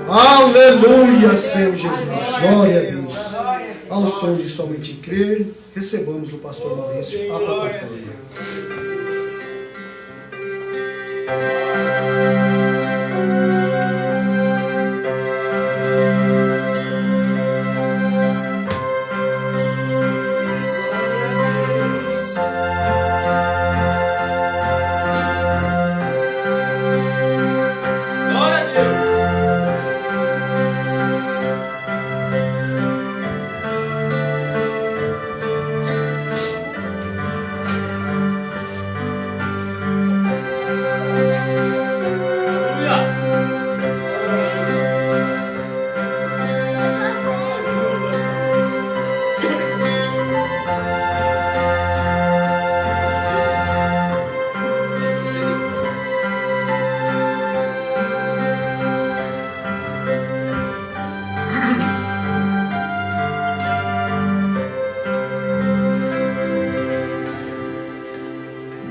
Aleluia, Senhor Jesus. Glória a Deus. Ao som de somente crer, recebamos o pastor Maurício à plataforma.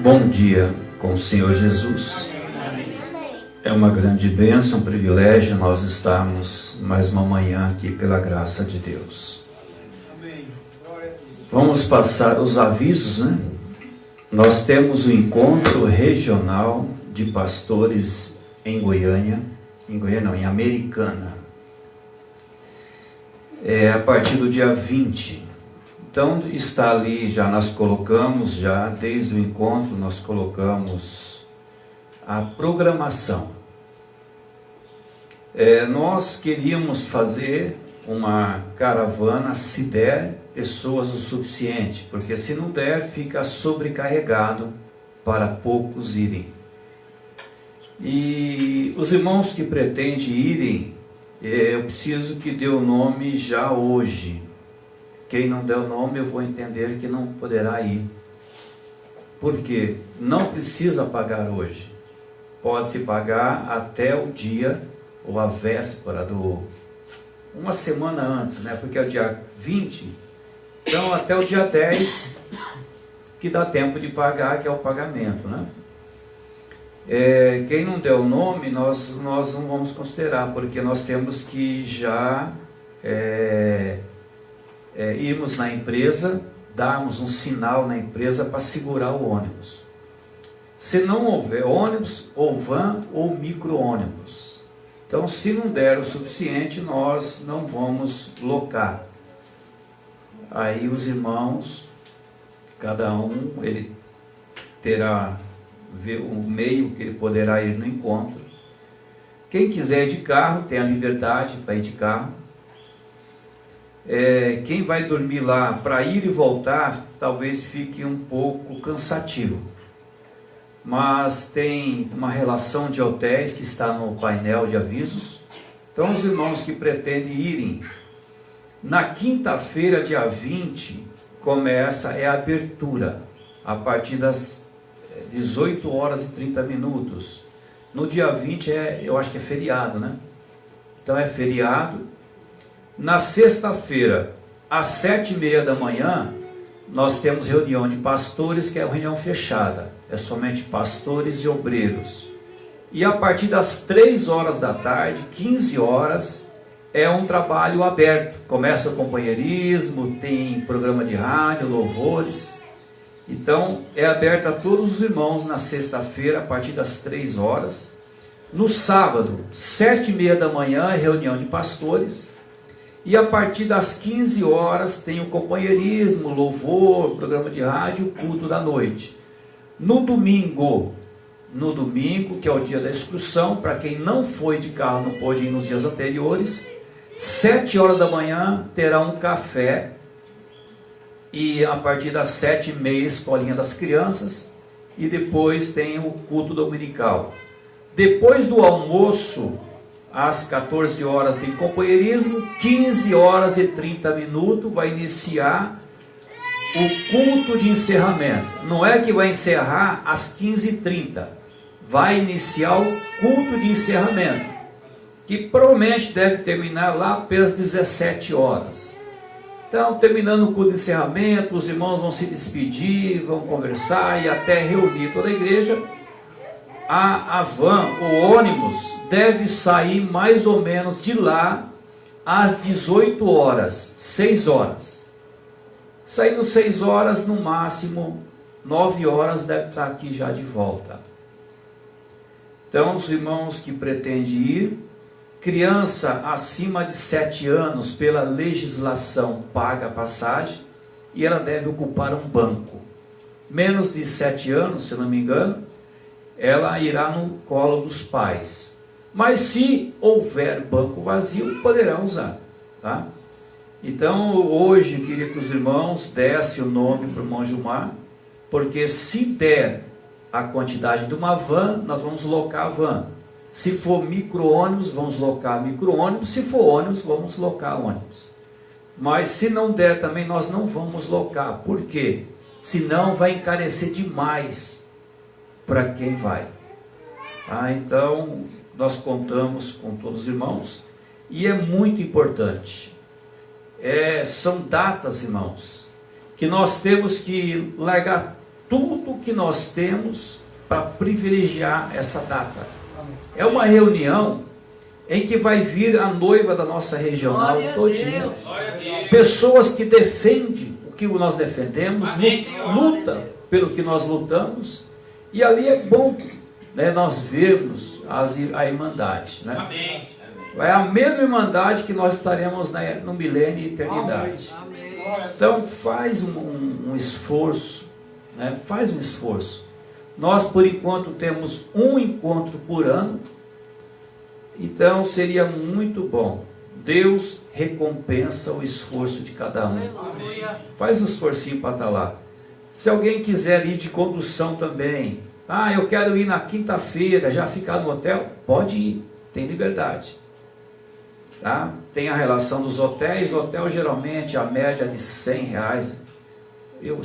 Bom dia com o Senhor Jesus. É uma grande bênção, um privilégio nós estarmos mais uma manhã aqui pela graça de Deus. Vamos passar os avisos, né? Nós temos o encontro regional de pastores em Goiânia, em Americana. É a partir do dia 20. Então está ali, já nós colocamos, já desde o encontro nós colocamos a programação. Nós queríamos fazer uma caravana, se der pessoas o suficiente, porque se não der, fica sobrecarregado para poucos irem. E os irmãos que pretendem irem, eu preciso que dê o nome já hoje. Quem não der o nome, eu vou entender que não poderá ir. Porque não precisa pagar hoje. Pode-se pagar até o dia, ou a véspera uma semana antes, né? Porque é o dia 20. Então, até o dia 10, que dá tempo de pagar, que é o pagamento, né? Quem não der o nome, nós não vamos considerar, porque nós temos que já irmos na empresa, darmos um sinal na empresa para segurar o ônibus. Se não houver ônibus, ou van, ou micro-ônibus. Então, se não der o suficiente, nós não vamos locar. Aí os irmãos, cada um, ele terá ver o meio que ele poderá ir no encontro. Quem quiser ir de carro, tem a liberdade para ir de carro. Quem vai dormir lá para ir e voltar, talvez fique um pouco cansativo. Mas tem uma relação de hotéis que está no painel de avisos. Então os irmãos que pretendem irem, na quinta-feira, dia 20, começa a abertura, a partir das 18 horas e 30 minutos. No dia 20 eu acho que é feriado, né? Então é feriado. Na sexta-feira, às 7h30 da manhã, nós temos reunião de pastores, que é uma reunião fechada. É somente pastores e obreiros. E a partir das 3 horas da tarde, 15 horas, é um trabalho aberto. Começa o companheirismo, tem programa de rádio, louvores. Então, é aberto a todos os irmãos na sexta-feira, a partir das 3 horas. No sábado, 7h30 da manhã, é reunião de pastores. E a partir das 15 horas, tem o companheirismo, louvor, programa de rádio, culto da noite. No domingo, que é o dia da excursão, para quem não foi de carro, não pôde ir nos dias anteriores, 7 horas da manhã, terá um café. E a partir das 7h30, escolinha das crianças, e depois tem o culto dominical. Depois do almoço, às 14 horas tem companheirismo, 15 horas e 30 minutos vai iniciar o culto de encerramento. Não é que vai encerrar às 15h30, vai iniciar o culto de encerramento, que provavelmente deve terminar lá pelas 17 horas. Então, terminando o culto de encerramento, os irmãos vão se despedir, vão conversar e até reunir toda a igreja. A van, o ônibus, deve sair mais ou menos de lá às 18 horas, 6 horas. Saindo 6 horas, no máximo 9 horas deve estar aqui já de volta. Então, os irmãos que pretendem ir, criança acima de 7 anos, pela legislação, paga a passagem e ela deve ocupar um banco. Menos de 7 anos, se não me engano, ela irá no colo dos pais. Mas se houver banco vazio, poderá usar, tá? Então, hoje, eu queria que os irmãos dessem o nome para o irmão Gilmar, porque se der a quantidade de uma van, nós vamos locar a van. Se for micro-ônibus, vamos locar micro-ônibus. Se for ônibus, vamos locar ônibus. Mas se não der também, nós não vamos locar. Por quê? Senão vai encarecer demais para quem vai. Então, nós contamos com todos os irmãos. E é muito importante. São datas, irmãos, que nós temos que largar tudo que nós temos para privilegiar essa data. É uma reunião em que vai vir a noiva da nossa regional todinha. Pessoas que defendem o que nós defendemos, lutam pelo que nós lutamos. E ali é bom, né, nós vermos a irmandade. Né? É a mesma irmandade que nós estaremos no milênio e eternidade. Então faz um esforço. Né? Faz um esforço. Nós, por enquanto, temos um encontro por ano. Então, seria muito bom. Deus recompensa o esforço de cada um. Faz um esforcinho para estar lá. Se alguém quiser ir de condução também. Eu quero ir na quinta-feira, já ficar no hotel. Pode ir, tem liberdade. Tá? Tem a relação dos hotéis. O hotel, geralmente, a média é de R$100.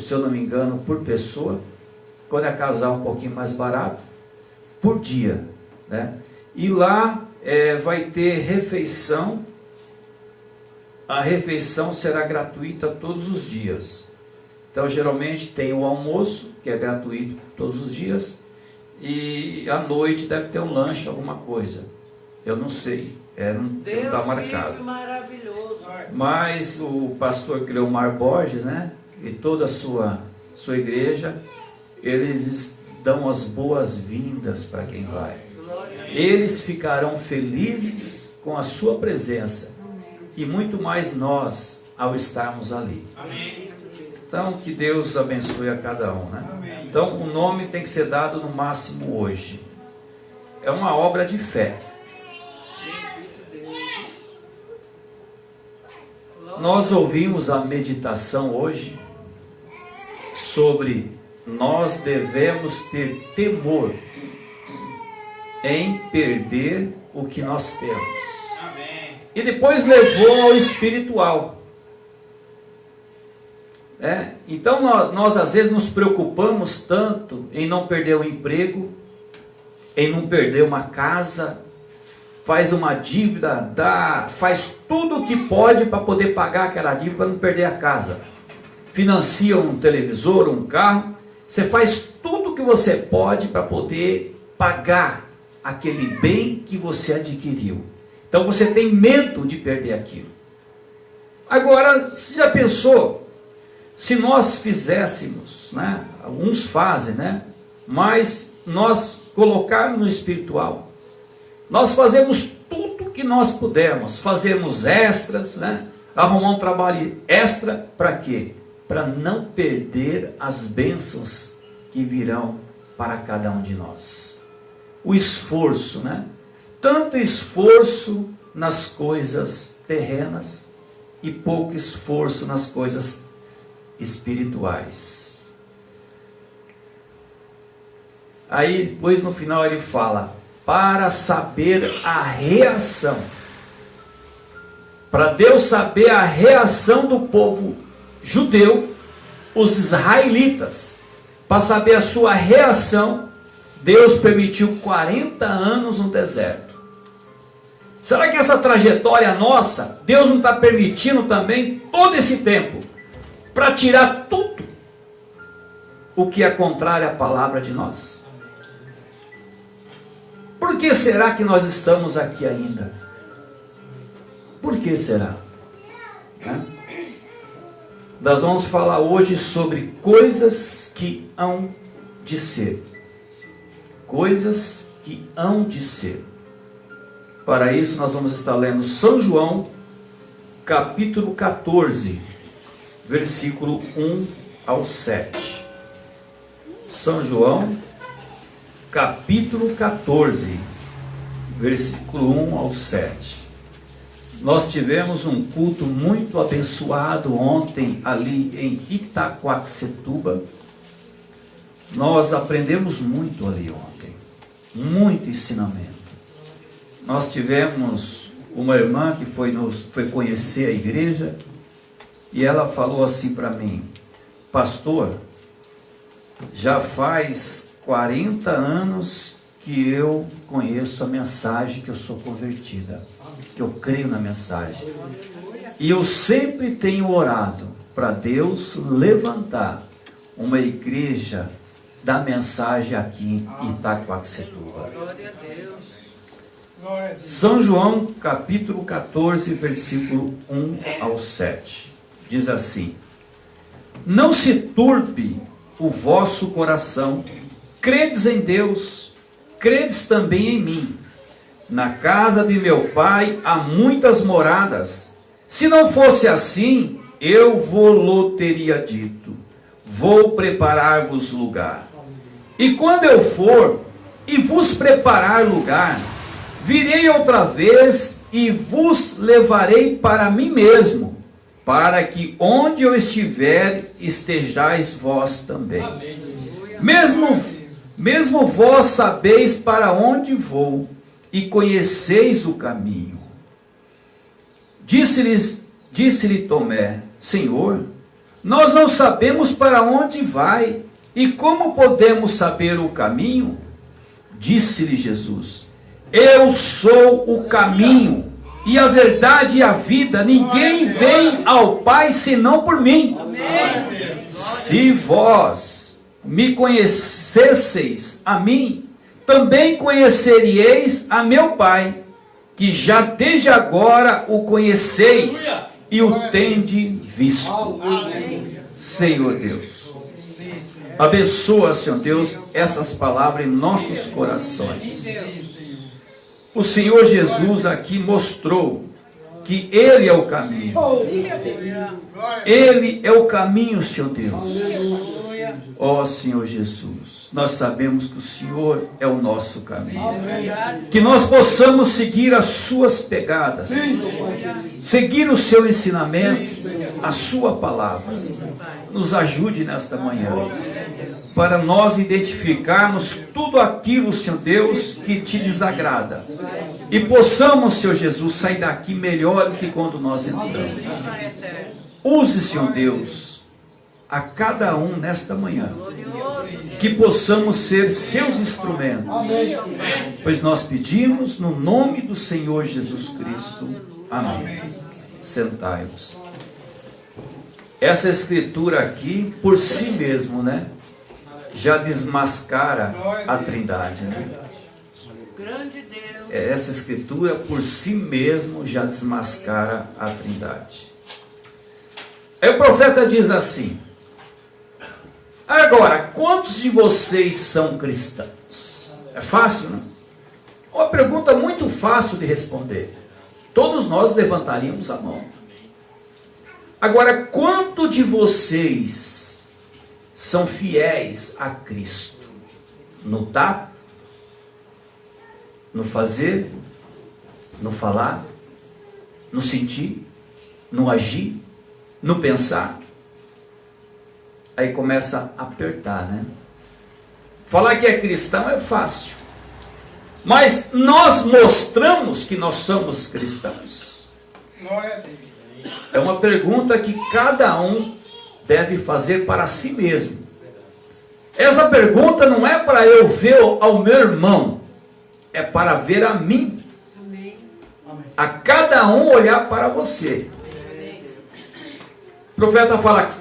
Se eu não me engano, por pessoa. Quando é casal, um pouquinho mais barato, por dia, né? E lá vai ter refeição. A refeição será gratuita todos os dias. Então, geralmente tem o almoço, que é gratuito todos os dias, e à noite deve ter um lanche, alguma coisa. Eu não sei, não está marcado. Maravilhoso. Mas o pastor Cleomar Borges, né, e toda a sua igreja, eles dão as boas-vindas para quem vai. Eles ficarão felizes com a sua presença. E muito mais nós ao estarmos ali. Então, que Deus abençoe a cada um, né? Então, o nome tem que ser dado no máximo hoje. É uma obra de fé. Nós ouvimos a meditação hoje sobre nós devemos ter temor em perder o que nós temos. E depois levou ao espiritual. Então nós às vezes nos preocupamos tanto em não perder o emprego, em não perder uma casa, faz uma dívida, faz tudo o que pode para poder pagar aquela dívida para não perder a casa. Financia um televisor, um carro, você faz tudo o que você pode para poder pagar aquele bem que você adquiriu. Então você tem medo de perder aquilo. Agora, você já pensou, se nós fizéssemos, né? Alguns fazem, né? Mas nós colocarmos no espiritual, nós fazemos tudo que nós pudermos, fazemos extras, né? Arrumar um trabalho extra, para quê? Para não perder as bênçãos que virão para cada um de nós. O esforço, né? Tanto esforço nas coisas terrenas e pouco esforço nas coisas espirituais. Aí depois no final ele fala, para saber a reação. Para Deus saber a reação do povo judeu, os israelitas, para saber a sua reação, Deus permitiu 40 anos no deserto. Será que essa trajetória nossa, Deus não está permitindo também todo esse tempo, para tirar tudo o que é contrário à palavra de nós? Por que será que nós estamos aqui ainda? Por que será? Nós vamos falar hoje sobre coisas que hão de ser. Coisas que hão de ser. Para isso nós vamos estar lendo São João, capítulo 14, versículo 1 ao 7. São João, capítulo 14, versículo 1 ao 7. Nós tivemos um culto muito abençoado ontem ali em Itaquaquecetuba. Nós aprendemos muito ali ontem, muito ensinamento. Nós tivemos uma irmã que foi conhecer a igreja e ela falou assim para mim, pastor, já faz 40 anos que eu conheço a mensagem, que eu sou convertida, que eu creio na mensagem. E eu sempre tenho orado para Deus levantar uma igreja da mensagem aqui em Itaquaquecetuba. São João, capítulo 14, versículo 1 ao 7. Diz assim: não se turbe o vosso coração, credes em Deus, credes também em mim. Na casa de meu pai há muitas moradas. Se não fosse assim, eu vou-lo teria dito. Vou preparar-vos lugar. E quando eu for e vos preparar lugar, virei outra vez e vos levarei para mim mesmo, para que onde eu estiver, estejais vós também. Mesmo vós sabeis para onde vou, e conheceis o caminho. Disse-lhe Tomé, Senhor, nós não sabemos para onde vai, e como podemos saber o caminho? Disse-lhe Jesus, eu sou o caminho, e a verdade e a vida, ninguém vem ao Pai senão por mim. Se vós me conhecesseis a mim, também conheceríeis a meu Pai, que já desde agora o conheceis e o tende visto. Senhor Deus, abençoa, Senhor Deus, essas palavras em nossos corações. O Senhor Jesus aqui mostrou que Ele é o caminho. Ele é o caminho, Senhor Deus. Ó Senhor Jesus, nós sabemos que o Senhor é o nosso caminho. Que nós possamos seguir as suas pegadas, seguir o seu ensinamento, a sua palavra. Nos ajude nesta manhã, para nós identificarmos tudo aquilo, Senhor Deus, que te desagrada. E possamos, Senhor Jesus, sair daqui melhor do que quando nós entramos. Use, Senhor Deus, a cada um nesta manhã, que possamos ser seus instrumentos, pois nós pedimos no nome do Senhor Jesus Cristo. Amém. Sentai-vos. Essa escritura aqui, por si mesmo, né, já desmascara a Trindade, né? Essa escritura, por si mesmo, já desmascara a Trindade. Aí o profeta diz assim: agora, quantos de vocês são cristãos? É fácil, né? Uma pergunta muito fácil de responder. Todos nós levantaríamos a mão. Agora, quanto de vocês são fiéis a Cristo? No tato? No fazer? No falar? No sentir? No agir? No pensar? Aí começa a apertar, né? Falar que é cristão é fácil. Mas nós mostramos que nós somos cristãos? É uma pergunta que cada um deve fazer para si mesmo. Essa pergunta não é para eu ver ao meu irmão, é para ver a mim. A cada um olhar para você. O profeta fala,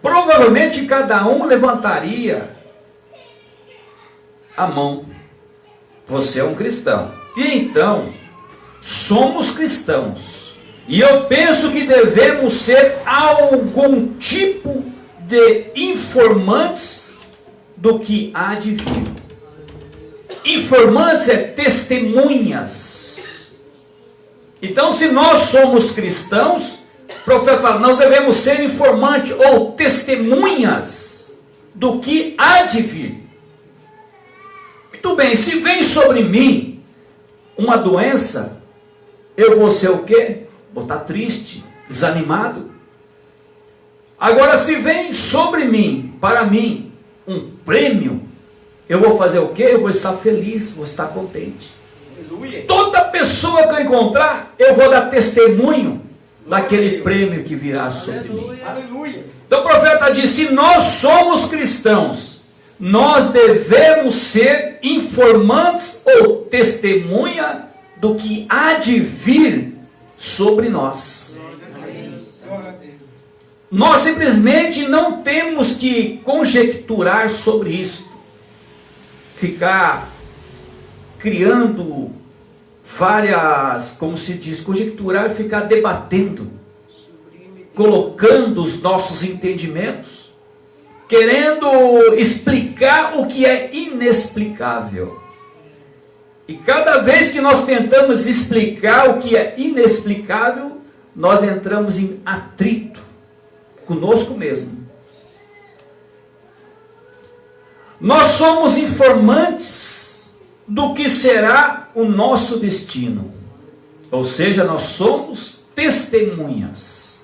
provavelmente cada um levantaria a mão. Você é um cristão. E então, somos cristãos. E eu penso que devemos ser algum tipo de informantes do que há de vir. Informantes é testemunhas. Então, se nós somos cristãos, o profeta fala, nós devemos ser informantes ou testemunhas do que há de vir. Muito bem, se vem sobre mim uma doença, eu vou ser o quê? Vou estar triste, desanimado. Agora, se vem sobre mim, para mim, um prêmio, eu vou fazer o quê? Eu vou estar feliz, vou estar contente. Aleluia. Toda pessoa que eu encontrar, eu vou dar testemunho daquele prêmio que virá sobre mim. Aleluia. Então o profeta diz, se nós somos cristãos, nós devemos ser informantes ou testemunha do que há de vir sobre nós. Nós simplesmente não temos que conjecturar sobre isso, ficar criando várias, como se diz, conjecturar, ficar debatendo, colocando os nossos entendimentos, querendo explicar o que é inexplicável. E cada vez que nós tentamos explicar o que é inexplicável, nós entramos em atrito conosco mesmo. Nós somos informantes do que será o nosso destino. Ou seja, nós somos testemunhas.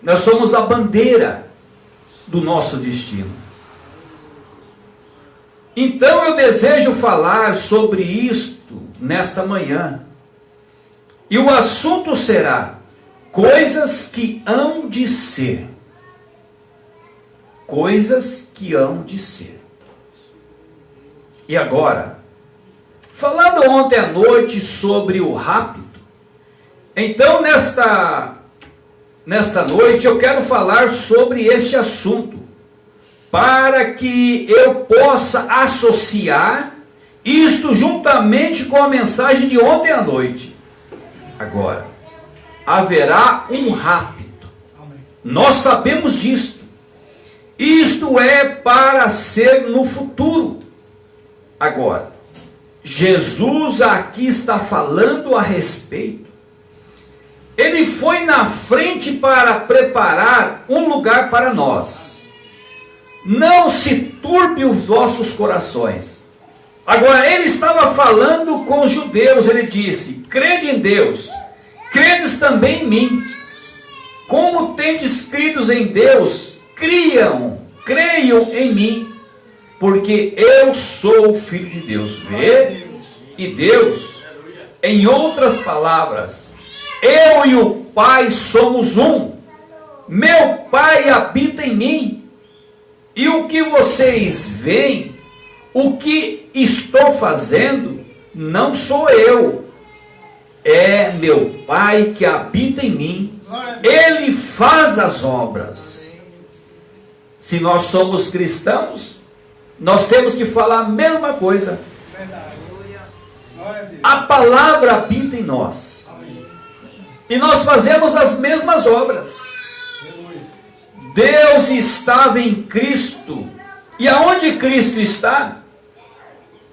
Nós somos a bandeira do nosso destino. Então eu desejo falar sobre isto nesta manhã. E o assunto será coisas que hão de ser. Coisas que hão de ser. E agora, falando ontem à noite sobre o rapto, então nesta noite eu quero falar sobre este assunto, para que eu possa associar isto juntamente com a mensagem de ontem à noite. Agora, haverá um rapto. Nós sabemos disto. Isto é para ser no futuro. Agora, Jesus aqui está falando a respeito Ele foi na frente para preparar um lugar para nós. Não se turbe os vossos corações. Agora, ele estava falando com os judeus. Ele disse: crede em Deus, credes também em mim. Como tendes crido em Deus, creiam em mim, porque eu sou o Filho de Deus. Vê? E Deus, em outras palavras, eu e o Pai somos um. Meu Pai habita em mim. E o que vocês veem, o que estou fazendo, não sou eu. É meu Pai que habita em mim. Ele faz as obras. Se nós somos cristãos, nós temos que falar a mesma coisa. A palavra habita em nós. E nós fazemos as mesmas obras. Deus estava em Cristo. E aonde Cristo está?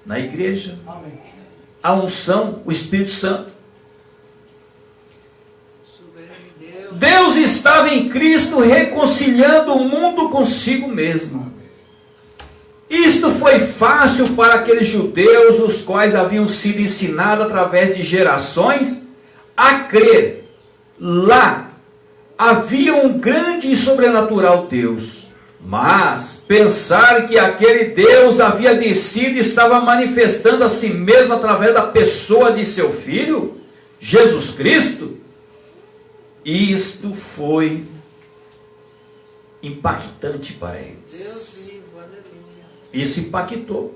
Na igreja. A unção, o Espírito Santo. Deus estava em Cristo reconciliando o mundo consigo mesmo. Isto foi fácil para aqueles judeus, os quais haviam sido ensinados através de gerações a crer. Lá havia um grande e sobrenatural Deus, mas pensar que aquele Deus havia descido e estava manifestando a si mesmo através da pessoa de seu Filho, Jesus Cristo, isto foi impactante para eles. Isso impactou.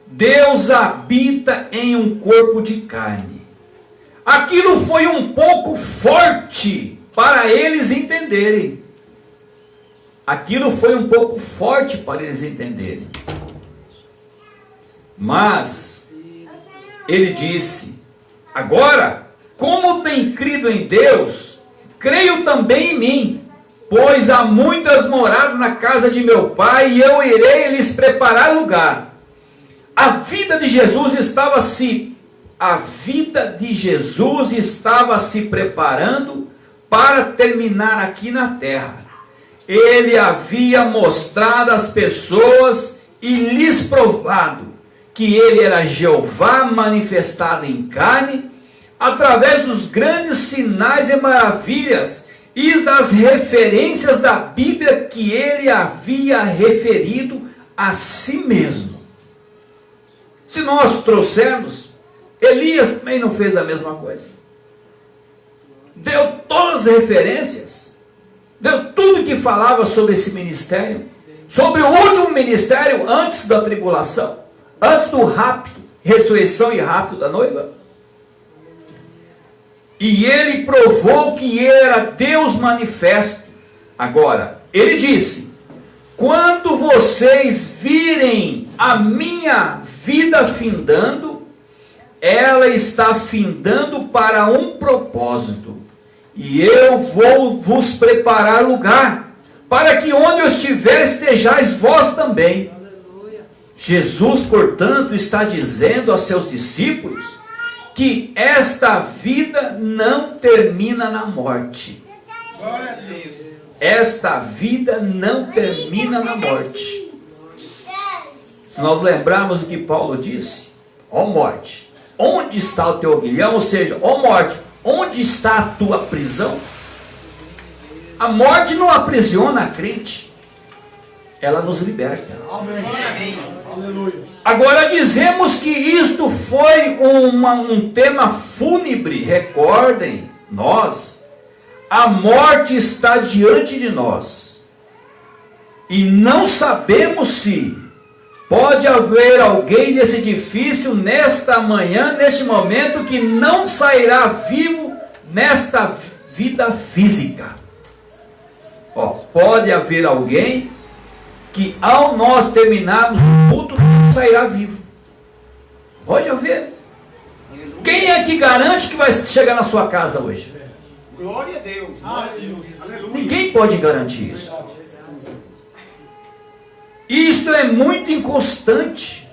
Deus habita em um corpo de carne. Aquilo foi um pouco forte para eles entenderem. Aquilo foi um pouco forte para eles entenderem. Mas ele disse: agora, como tem crido em Deus, creio também em mim, pois há muitas moradas na casa de meu Pai, e eu irei lhes preparar lugar. A vida de Jesus estava se preparando para terminar aqui na terra. Ele havia mostrado às pessoas e lhes provado que ele era Jeová manifestado em carne, através dos grandes sinais e maravilhas e das referências da Bíblia que ele havia referido a si mesmo. Se nós trouxermos, Elias também não fez a mesma coisa. Deu todas as referências, deu tudo que falava sobre esse ministério, sobre o último ministério antes da tribulação, antes do rapto, ressurreição e rapto da noiva. E ele provou que era Deus manifesto. Agora, ele disse: quando vocês virem a minha vida findando, ela está findando para um propósito, e eu vou vos preparar lugar, para que onde eu estiver estejais vós também. Aleluia. Jesus, portanto, está dizendo a seus discípulos que esta vida não termina na morte. Glória a Deus. Esta vida não termina na morte. Se nós lembrarmos o que Paulo disse: ó morte, onde está o teu aguilhão? Ou seja, ó morte, onde está a tua prisão? A morte não aprisiona a crente, ela nos liberta. Amém. Aleluia. Agora dizemos que isto foi um tema fúnebre. Recordem, a morte está diante de nós, e não sabemos se pode haver alguém nesse edifício, nesta manhã, neste momento, que não sairá vivo nesta vida física. Pode haver alguém que, ao nós terminarmos o culto, não sairá vivo. Pode haver. Quem é que garante que vai chegar na sua casa hoje? Glória a Deus. Aleluia. Ninguém pode garantir isso. Isto é muito inconstante.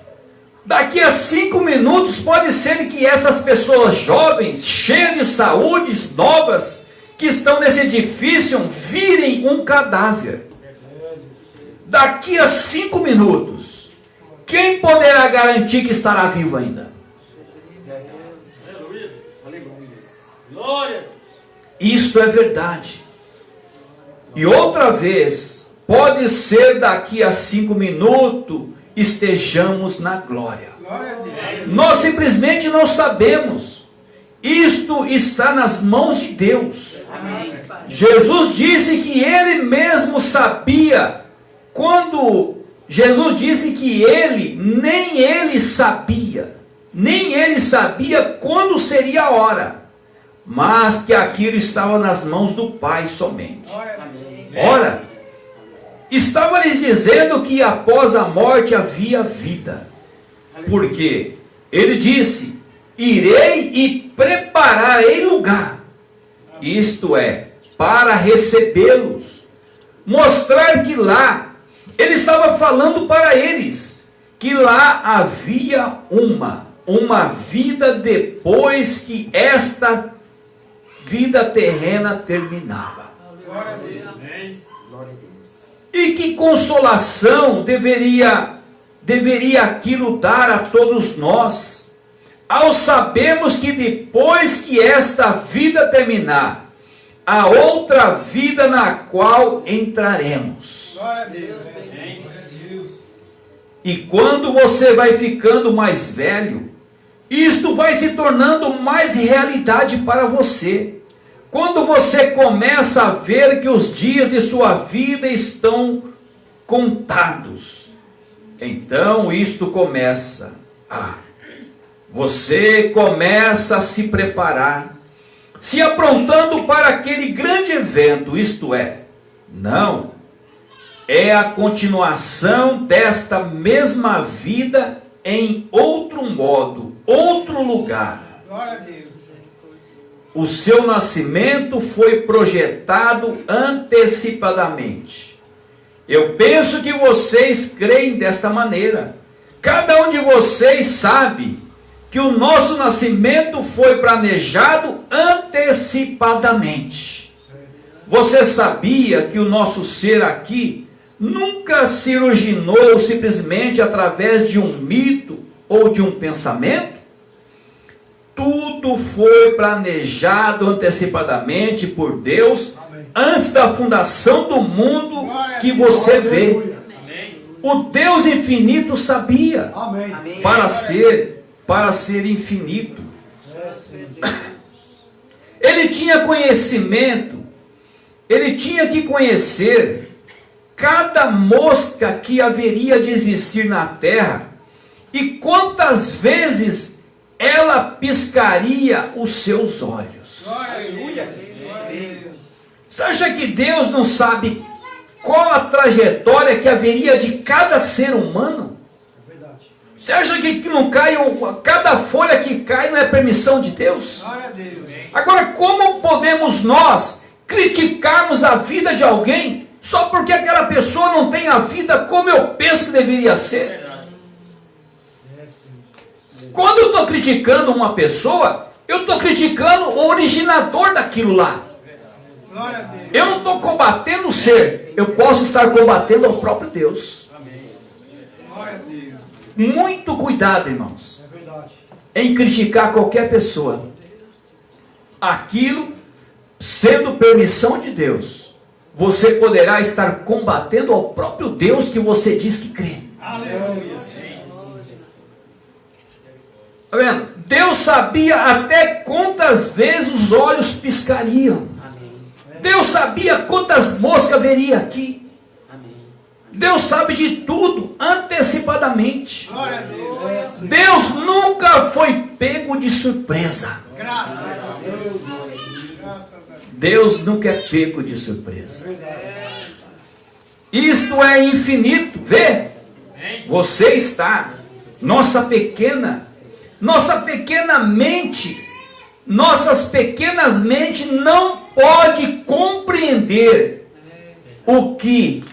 Daqui a 5 minutos pode ser que essas pessoas jovens, cheias de saúde, novas, que estão nesse edifício, virem um cadáver. Daqui a 5 minutos, quem poderá garantir que estará vivo ainda? Isto é verdade. E outra vez, pode ser daqui a 5 minutos, estejamos na glória. Nós simplesmente não sabemos. Isto está nas mãos de Deus. Jesus disse que Ele mesmo sabia. Quando Jesus disse que nem ele sabia quando seria a hora, mas que aquilo estava nas mãos do Pai somente. Ora, estava lhes dizendo que após a morte havia vida. Porque Ele disse: irei e prepararei lugar. Isto é, para recebê-los. Mostrar que lá, Ele estava falando para eles, que lá havia uma vida depois que esta vida terrena terminava. E que consolação deveria aquilo dar a todos nós, ao sabermos que depois que esta vida terminar, há outra vida na qual entraremos. Glória a Deus. E quando você vai ficando mais velho, isto vai se tornando mais realidade para você. Quando você começa a ver que os dias de sua vida estão contados, então isto começa você começa a se preparar, se aprontando para aquele grande evento, isto é, é a continuação desta mesma vida em outro modo, outro lugar. Glória a Deus. O seu nascimento foi projetado antecipadamente. Eu penso que vocês creem desta maneira. Cada um de vocês sabe que o nosso nascimento foi planejado antecipadamente. Você sabia que o nosso ser aqui nunca se originou simplesmente através de um mito ou de um pensamento? Tudo foi planejado antecipadamente por Deus, antes da fundação do mundo que você vê. O Deus infinito sabia, para ser infinito. Ele tinha conhecimento, ele tinha que conhecer cada mosca que haveria de existir na terra e quantas vezes ela piscaria os seus olhos. Aleluia. Você acha que Deus não sabe qual a trajetória que haveria de cada ser humano? Você acha que não cai, cada folha que cai não é permissão de Deus? Glória a Deus. Agora, como podemos nós criticarmos a vida de alguém só porque aquela pessoa não tem a vida como eu penso que deveria ser? Quando eu estou criticando uma pessoa, eu estou criticando o originador daquilo lá. Glória a Deus. Eu não estou combatendo o ser, eu posso estar combatendo o próprio Deus. Glória a Deus. Muito cuidado, irmãos, em criticar qualquer pessoa. Aquilo, sendo permissão de Deus, você poderá estar combatendo ao próprio Deus que você diz que crê. Aleluia. Tá vendo? Deus sabia até quantas vezes os olhos piscariam. Deus sabia quantas moscas haveria aqui. Deus sabe de tudo antecipadamente. Glória a Deus. Deus nunca foi pego de surpresa. Graças a Deus. Graças a Deus. Deus nunca é pego de surpresa. Isto é infinito. Vê? Você está, nossas pequenas mentes não pode compreender o que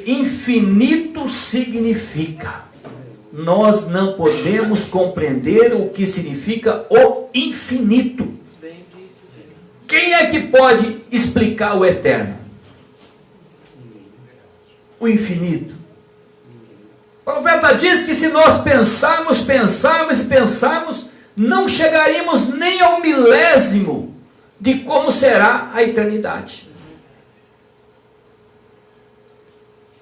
infinito significa. nós não podemos compreender o que significa o infinito. Quem é que pode explicar o eterno? O infinito. O profeta diz que se nós pensarmos, não chegaríamos nem ao milésimo de como será a eternidade.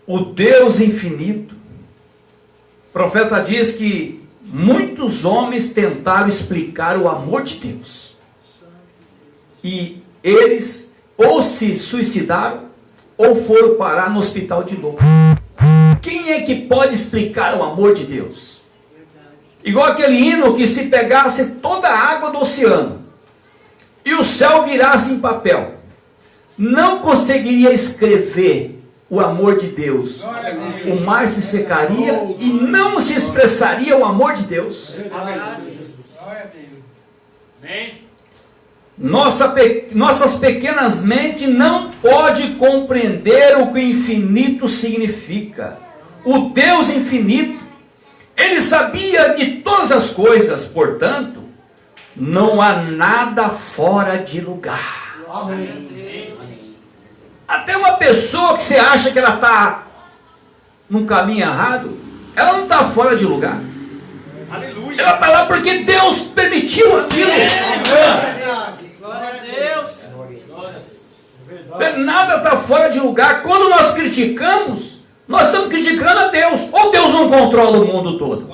O Deus infinito. O profeta diz que muitos homens tentaram explicar o amor de Deus. E eles ou se suicidaram ou foram parar no hospital de louco. Quem é que pode explicar o amor de Deus? Igual aquele hino que se pegasse toda a água do oceano e o céu virasse em papel, não conseguiria escrever o amor de Deus. O mar se secaria e não se expressaria o amor de Deus. Nossas pequenas mentes não podem compreender o que o infinito significa. O Deus infinito, Ele sabia de todas as coisas, portanto, não há nada fora de lugar. Até uma pessoa que você acha que ela está num caminho errado, ela não está fora de lugar. Aleluia. Ela está lá porque Deus permitiu aquilo. Nada está fora de lugar. Quando nós criticamos, nós estamos criticando a Deus. Ou Deus não controla o mundo todo?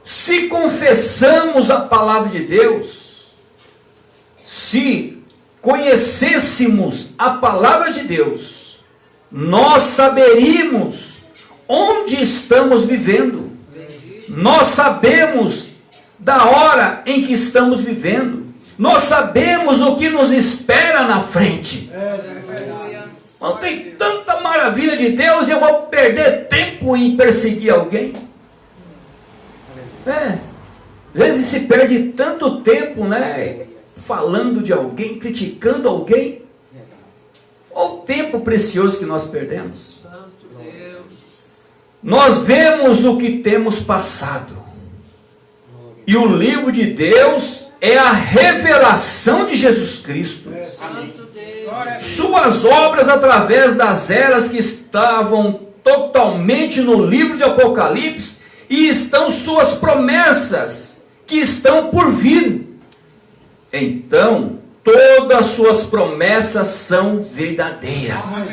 Se confessamos a palavra de Deus, se conhecêssemos a palavra de Deus, nós saberíamos onde estamos vivendo. Nós sabemos da hora em que estamos vivendo. Nós sabemos o que nos espera na frente. Não tem tanta maravilha de Deus e eu vou perder tempo em perseguir alguém. Às vezes se perde tanto tempo, falando de alguém, criticando alguém. Olha o tempo precioso que nós perdemos. Nós vemos o que temos passado. E o livro de Deus é a revelação de Jesus Cristo. Suas obras através das eras que estavam totalmente no livro de Apocalipse, e estão suas promessas que estão por vir. Então, todas as suas promessas são verdadeiras.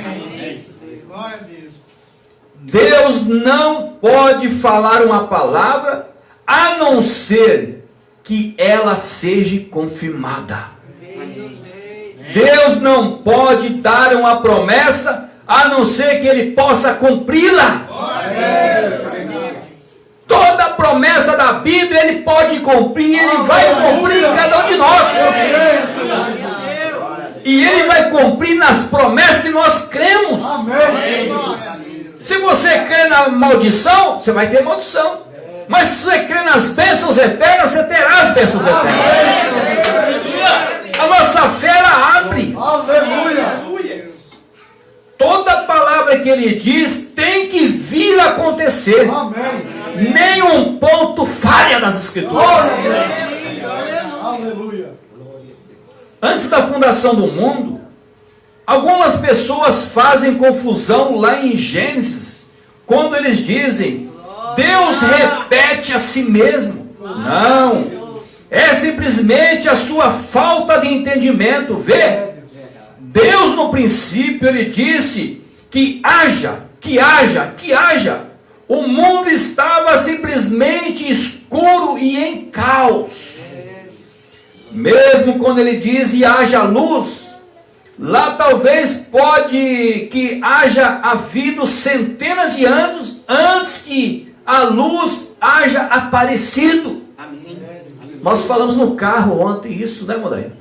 Deus não pode falar uma palavra a não ser que ela seja confirmada. Deus não pode dar uma promessa a não ser que Ele possa cumpri-la. Toda promessa da Bíblia Ele pode cumprir, Ele vai cumprir em cada um de nós. E Ele vai cumprir nas promessas que nós cremos. Se você crê na maldição, você vai ter maldição. Mas se você crê nas bênçãos eternas, você terá as bênçãos eternas. A nossa fé, ela abre. Toda palavra que Ele diz tem que vir a acontecer. Nenhum ponto falha nas Escrituras. Antes da fundação do mundo, algumas pessoas fazem confusão lá em Gênesis, quando eles dizem: Deus repete a si mesmo. Não, é simplesmente a sua falta de entendimento. Vê, Deus no princípio Ele disse que haja, que haja, que haja. O mundo estava simplesmente escuro e em caos. Mesmo quando Ele diz e haja luz, lá talvez pode que haja havido centenas de anos antes que a luz haja aparecido. Amém. Nós falamos no carro ontem isso, né, Modair?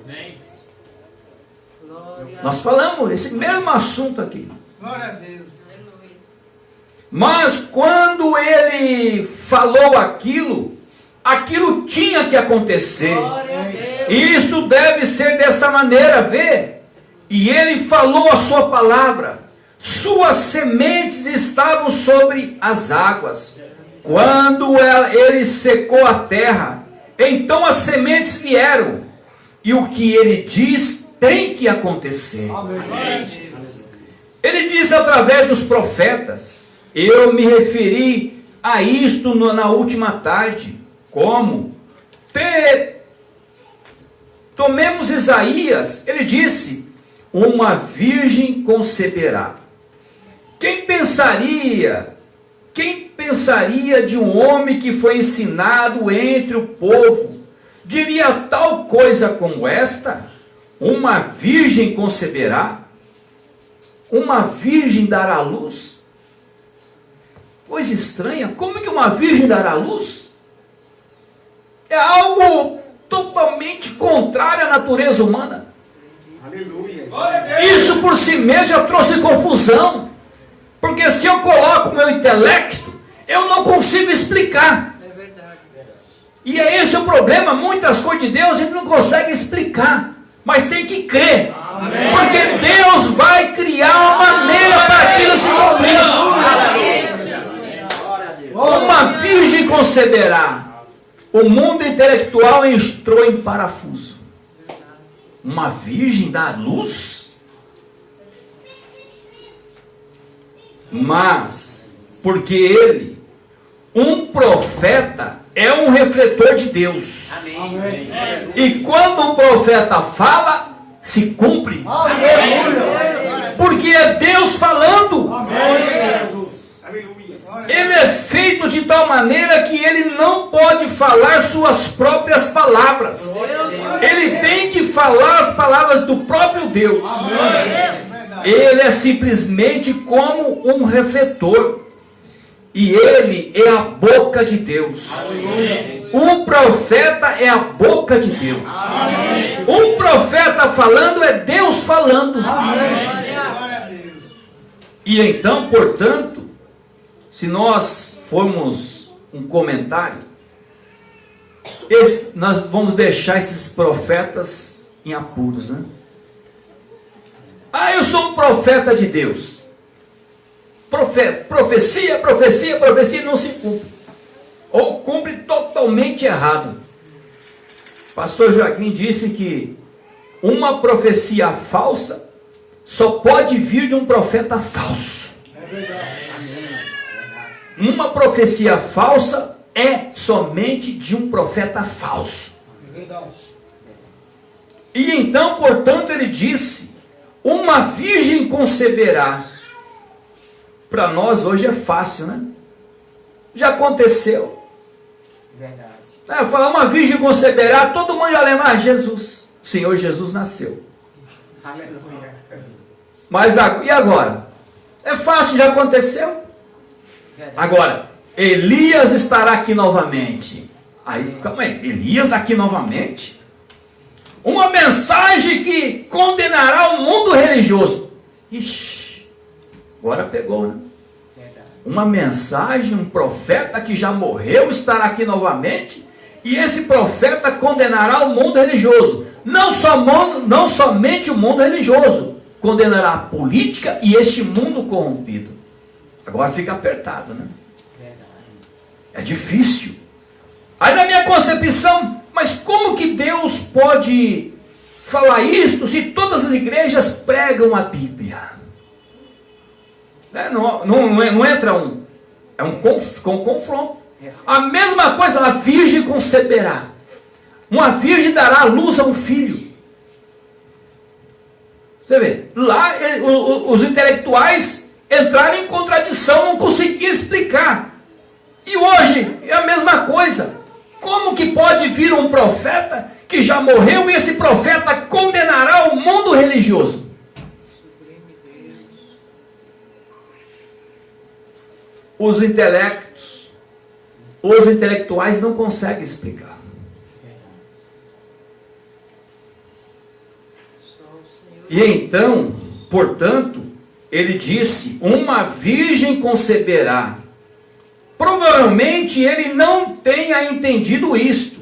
Nós falamos esse mesmo assunto aqui. Glória a Deus. Mas quando Ele falou aquilo tinha que acontecer. Isto deve ser desta maneira, vê? E Ele falou a sua palavra. suas sementes estavam sobre as águas. Quando ele secou a terra, então as sementes vieram, e o que ele diz tem que acontecer. Ele diz através dos profetas. Eu me referi a isto na última tarde. Como? Tomemos Isaías, ele disse: uma virgem conceberá. Quem pensaria de um homem que foi ensinado entre o povo, diria tal coisa como esta? Uma virgem conceberá? Uma virgem dará à luz? Coisa estranha, como que uma virgem dará à luz? É algo totalmente contrário à natureza humana. Aleluia. Isso por si mesmo já trouxe confusão. Porque se eu coloco o meu intelecto, eu não consigo explicar. É verdade. E é esse o problema. Muitas coisas de Deus a gente não consegue explicar. Mas tem que crer. Amém. Porque Deus vai criar uma maneira para aquilo se cumprir. Uma virgem conceberá. O mundo intelectual entrou em parafuso. Uma virgem dá luz? Mas, porque ele, um profeta, é um refletor de Deus. Amém. E quando um profeta fala, se cumpre. Porque é Deus falando. Ele é feito de tal maneira que ele não pode falar suas próprias palavras. Ele tem que falar as palavras do próprio Deus. Ele é simplesmente como um refletor. E ele é a boca de Deus. Um profeta é a boca de Deus. Um profeta falando é Deus falando. E então, portanto, se nós formos um comentário, nós vamos deixar esses profetas em apuros, né? Ah, eu sou um profeta de Deus. Profecia não se cumpre. Ou cumpre totalmente errado. Pastor Joaquim disse que uma profecia falsa só pode vir de um profeta falso. É verdade. Uma profecia falsa é somente de um profeta falso. É verdade. E então, portanto, ele disse: uma virgem conceberá. Para nós hoje é fácil, né? Já aconteceu. Verdade. Falar uma virgem conceberá, todo mundo já lembra: Jesus. O Senhor Jesus nasceu. Aleluia. Mas e agora? É fácil, já aconteceu. Verdade. Agora, Elias estará aqui novamente. Aí, calma aí, Elias aqui novamente? Uma mensagem que condenará o mundo religioso. Ixi, agora pegou, né? Verdade. Uma mensagem, um profeta que já morreu estará aqui novamente, e esse profeta condenará o mundo religioso. Não somente o mundo religioso, condenará a política e este mundo corrompido. Agora fica apertado, né? É difícil. Aí na minha concepção, mas como que Deus pode falar isto se todas as igrejas pregam a Bíblia? Não entra é um confronto. A mesma coisa, a virgem conceberá. Uma virgem dará à luz a um filho. Você vê, lá os intelectuais entraram em contradição, não conseguiam explicar. E hoje é a mesma coisa. Como que pode vir um profeta que já morreu e esse profeta condenará o mundo religioso? Os intelectuais não conseguem explicar. E então, portanto, ele disse: uma virgem conceberá. Provavelmente ele não tenha entendido isto,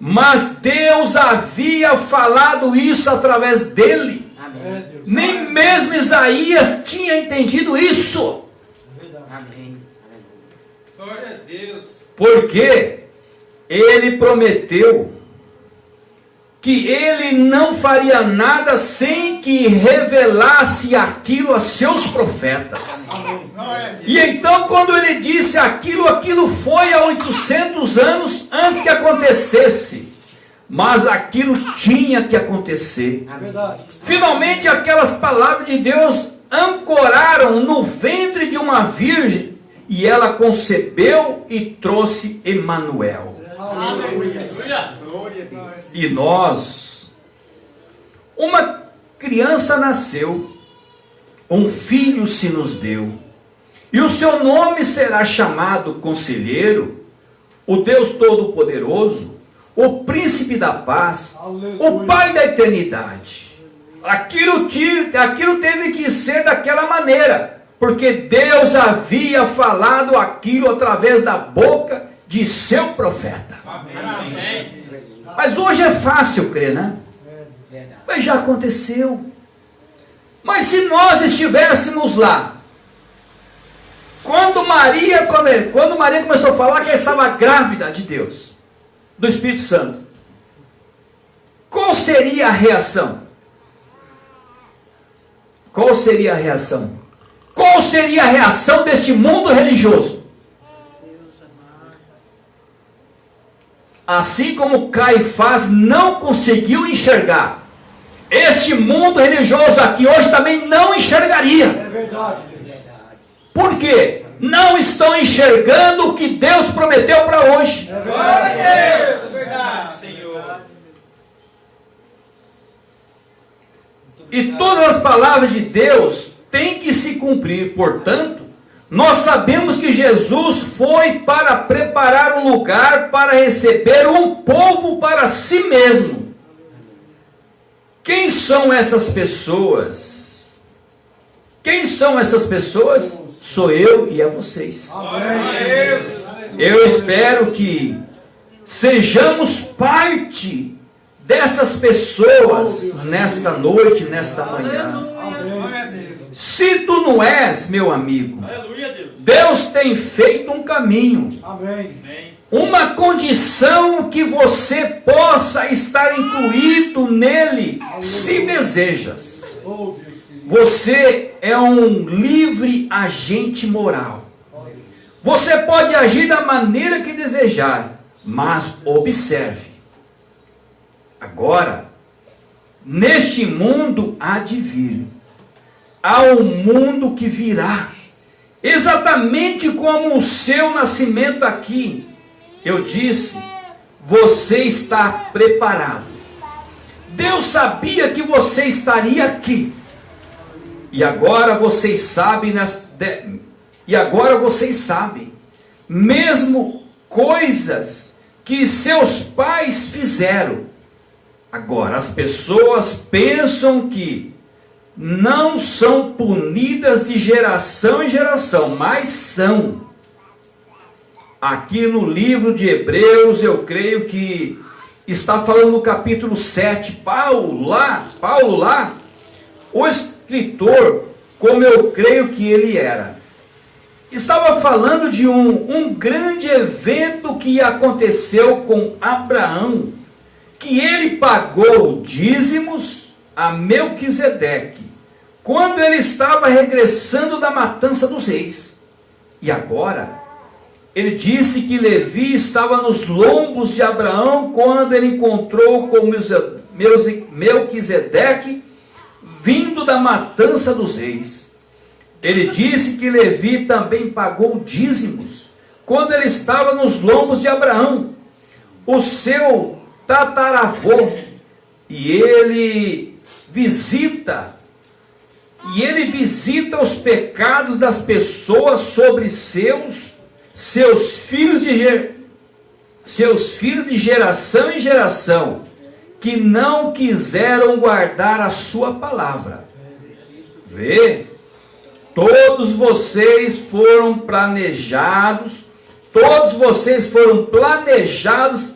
mas Deus havia falado isso através dele. Amém. Nem mesmo Isaías tinha entendido isso. Amém. Glória a Deus. Porque ele prometeu que ele não faria nada sem que revelasse aquilo a seus profetas. Glória a Deus. E então, quando ele disse aquilo foi há 800 anos antes que acontecesse. Mas aquilo tinha que acontecer. Verdade. Finalmente, aquelas palavras de Deus ancoraram no ventre de uma virgem. E ela concebeu e trouxe Emanuel. Aleluia. Glória a Deus. E nós, uma criança nasceu, um filho se nos deu, e o seu nome será chamado Conselheiro, o Deus Todo-Poderoso, o Príncipe da Paz, o Pai da Eternidade. Aquilo teve que ser daquela maneira, porque Deus havia falado aquilo através da boca de seu profeta. Amém. Mas hoje é fácil crer, né? Verdade. Mas já aconteceu. Mas se nós estivéssemos lá, quando Maria começou a falar que ela estava grávida de Deus, do Espírito Santo, qual seria a reação? Qual seria a reação? Qual seria a reação deste mundo religioso? Assim como Caifás não conseguiu enxergar, este mundo religioso aqui hoje também não enxergaria. É verdade. Por quê? Não estão enxergando o que Deus prometeu para hoje. É Glória a verdade. Deus. É verdade, Senhor. E todas as palavras de Deus têm que se cumprir. Portanto, nós sabemos que Jesus foi para preparar um lugar para receber um povo para si mesmo. Quem são essas pessoas? Quem são essas pessoas? Sou eu e é vocês. Amém. Eu espero que sejamos parte dessas pessoas nesta noite, nesta manhã. Glória a Deus. Se tu não és, meu amigo, Deus tem feito um caminho, Amém. uma condição que você possa estar incluído nele, se desejas. Oh, Deus. Você é um livre agente moral. Você pode agir da maneira que desejar, mas observe. Agora, neste mundo há de vir. Há um mundo que virá, exatamente como o seu nascimento aqui. Eu disse, você está preparado. Deus sabia que você estaria aqui. E agora vocês sabem, mesmo coisas que seus pais fizeram. Agora, as pessoas pensam que não são punidas de geração em geração, mas são. Aqui no livro de Hebreus, eu creio que está falando no capítulo 7, Paulo lá, o escritor, como eu creio que ele era, estava falando de um grande evento que aconteceu com Abraão, que ele pagou dízimos a Melquisedeque, quando ele estava regressando da matança dos reis. E agora, ele disse que Levi estava nos lombos de Abraão, quando ele encontrou com Melquisedeque, vindo da matança dos reis. Ele disse que Levi também pagou dízimos, quando ele estava nos lombos de Abraão, o seu tataravô, e ele visita os pecados das pessoas sobre seus filhos de geração em geração, que não quiseram guardar a sua palavra. Vê, todos vocês foram planejados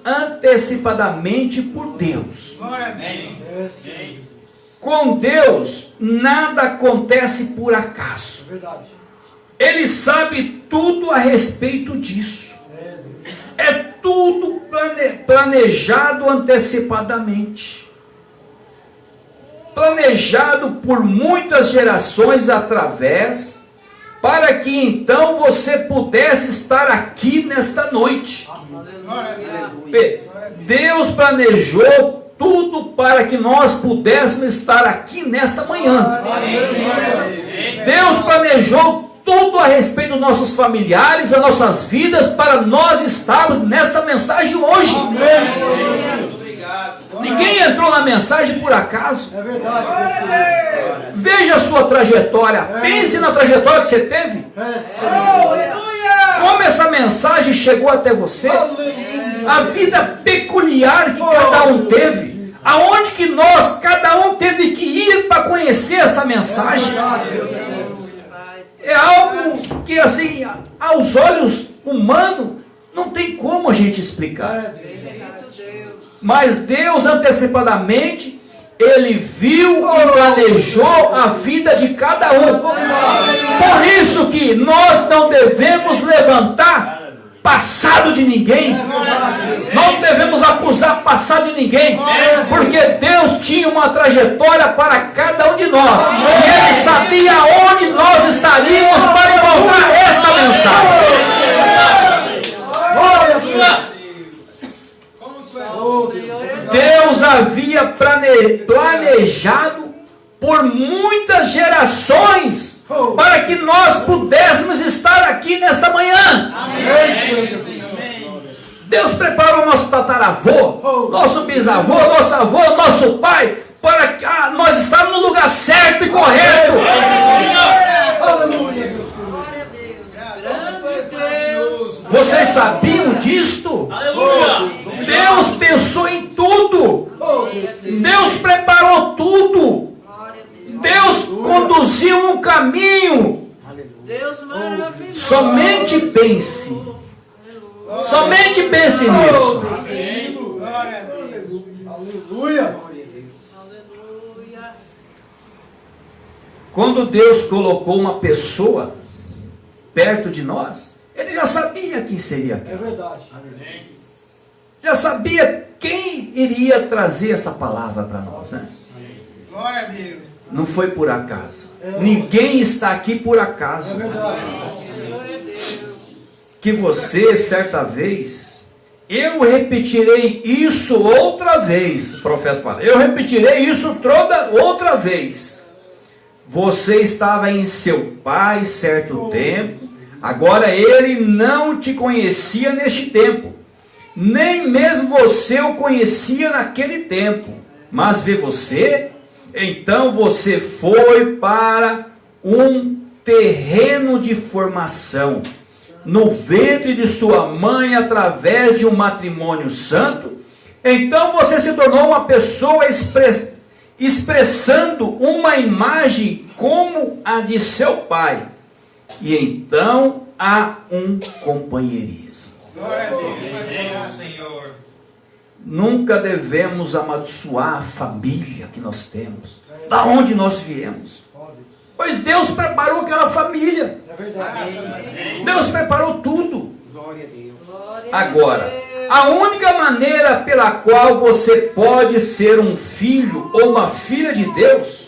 antecipadamente por Deus. Glória a Deus. Com Deus, nada acontece por acaso. É verdade. Ele sabe tudo a respeito disso. É tudo planejado antecipadamente. Planejado por muitas gerações através, para que então você pudesse estar aqui nesta noite. Deus planejou tudo para que nós pudéssemos estar aqui nesta manhã. Deus planejou tudo a respeito dos nossos familiares, das nossas vidas, para nós estarmos nesta mensagem hoje. Ninguém entrou na mensagem por acaso. É verdade. Veja a sua trajetória. Pense na trajetória que você teve. Como essa mensagem chegou até você. A vida peculiar que cada um teve. Aonde que nós, cada um teve que ir para conhecer essa mensagem. É algo que, assim, aos olhos humanos, não tem como a gente explicar. Mas Deus, antecipadamente, Ele viu e planejou a vida de cada um. Por isso que nós não devemos levantar passado de ninguém. Não devemos acusar passado de ninguém. Porque Deus tinha uma trajetória para cada um de nós. E Ele sabia onde nós estaríamos para encontrar esta mensagem. Deus havia planejado por muitas gerações para que nós pudéssemos estar aqui nesta manhã. Deus preparou nosso tataravô, nosso bisavô, nosso avô, nosso pai, para que nós estarmos no lugar certo e correto. Vocês sabiam disto? Deus pensou em tudo. Deus preparou tudo. Deus conduziu um caminho. Somente pense. Somente pense nisso. Aleluia. Quando Deus colocou uma pessoa perto de nós, Ele já sabia quem seria aquela. É verdade. Já sabia quem iria trazer essa palavra para nós, né? Glória a Deus. Não foi por acaso. Ninguém está aqui por acaso. É verdade. Que você, certa vez, eu repetirei isso outra vez, o profeta fala. Eu repetirei isso outra vez. Você estava em seu pai certo tempo, agora ele não te conhecia neste tempo. Nem mesmo você o conhecia naquele tempo. Mas vê você, então você foi para um terreno de formação, no ventre de sua mãe, através de um matrimônio santo. Então você se tornou uma pessoa expressando uma imagem como a de seu pai. E então há um companheirismo. Glória a Deus, Senhor. Nunca devemos amaldiçoar a família que nós temos, da onde nós viemos. Pois Deus preparou aquela família. É verdade. Deus preparou tudo. Glória a Deus. Agora, a única maneira pela qual você pode ser um filho ou uma filha de Deus,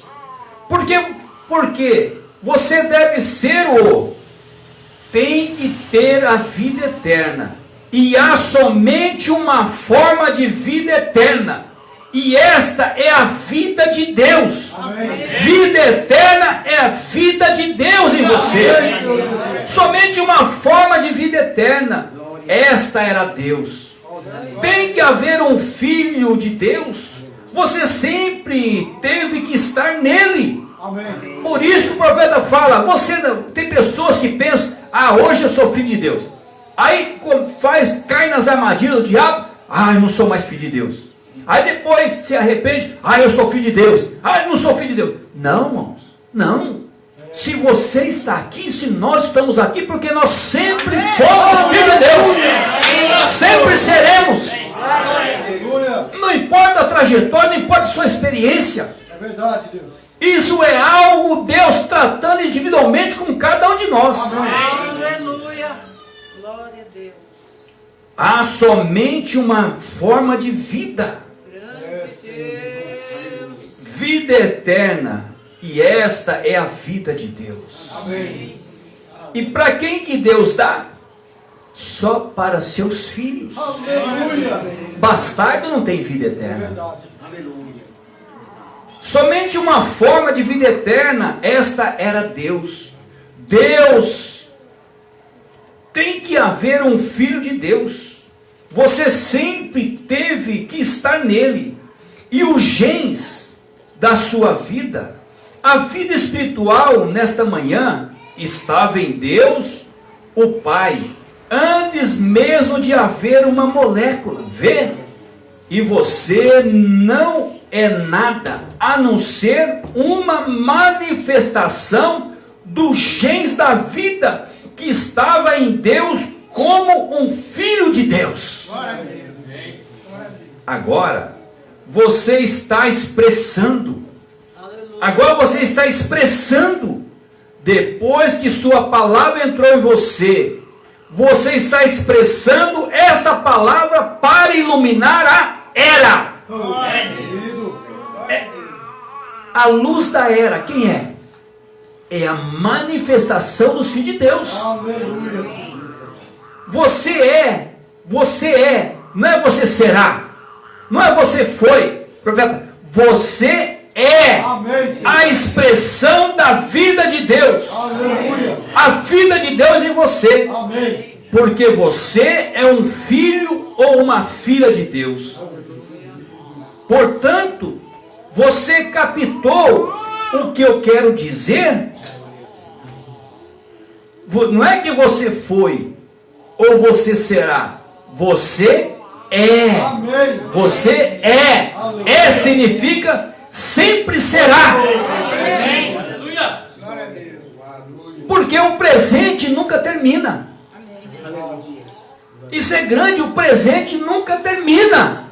porque você deve ser tem que ter a vida eterna. E há somente uma forma de vida eterna. E esta é a vida de Deus. Amém. Vida eterna é a vida de Deus em você. Somente uma forma de vida eterna. Esta era Deus. Tem que haver um filho de Deus. Você sempre teve que estar nele. Amém. Por isso o profeta fala, tem pessoas que pensam, hoje eu sou filho de Deus. Aí cai nas armadilhas do diabo, eu não sou mais filho de Deus. Aí depois se arrepende, eu sou filho de Deus. Eu não sou filho de Deus. Não, irmãos, não. Se você está aqui, se nós estamos aqui, porque nós sempre fomos filhos de Deus. Sempre seremos. Não importa a trajetória, não importa a sua experiência. Verdade, Deus. Isso é algo Deus tratando individualmente com cada um de nós. Aleluia. Glória a Deus. Há somente uma forma de vida. Grande Deus. Vida eterna. E esta é a vida de Deus. Amém. E para quem que Deus dá? Só para seus filhos. Aleluia. Bastardo não tem vida eterna. Verdade. Aleluia. Somente uma forma de vida eterna, esta era Deus. Deus, tem que haver um filho de Deus. Você sempre teve que estar nele. E os genes da sua vida, a vida espiritual nesta manhã, estava em Deus, o Pai, antes mesmo de haver uma molécula. Vê? E você não é nada a não ser uma manifestação dos genes da vida que estava em Deus como um filho de Deus. Agora, você está expressando. Agora você está expressando. Depois que sua palavra entrou em você, você está expressando essa palavra para iluminar a era. A luz da era, quem é? É a manifestação dos filhos de Deus. Aleluia. Você é, não é você será, não é você foi, profeta, você é a expressão da vida de Deus. Aleluia. A vida de Deus em você. Amém. Porque você é um filho ou uma filha de Deus. Portanto, você captou o que eu quero dizer? Não é que você foi ou você será. Você é. Amém. Você é. É significa sempre será. Porque o presente nunca termina. Isso é grande, o presente nunca termina.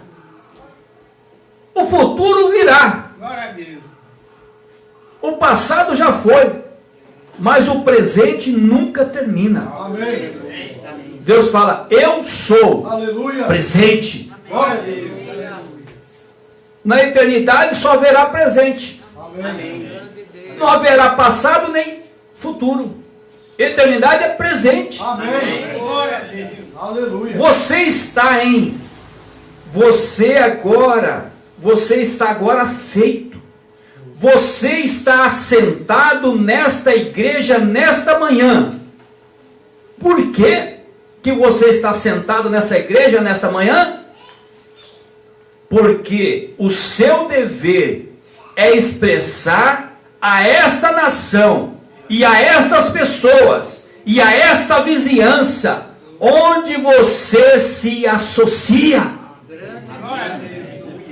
O futuro virá. Glória a Deus. O passado já foi, mas o presente nunca termina. Amém. Deus fala, eu sou Aleluia. presente. Glória a Deus. Na eternidade só haverá presente. Amém. Não haverá passado nem futuro. Eternidade é presente. Amém. Glória a Deus. Aleluia. Você está em. Você está agora feito. Você está assentado nesta igreja nesta manhã. Por que que você está sentado nessa igreja nesta manhã? Porque o seu dever é expressar a esta nação e a estas pessoas e a esta vizinhança onde você se associa.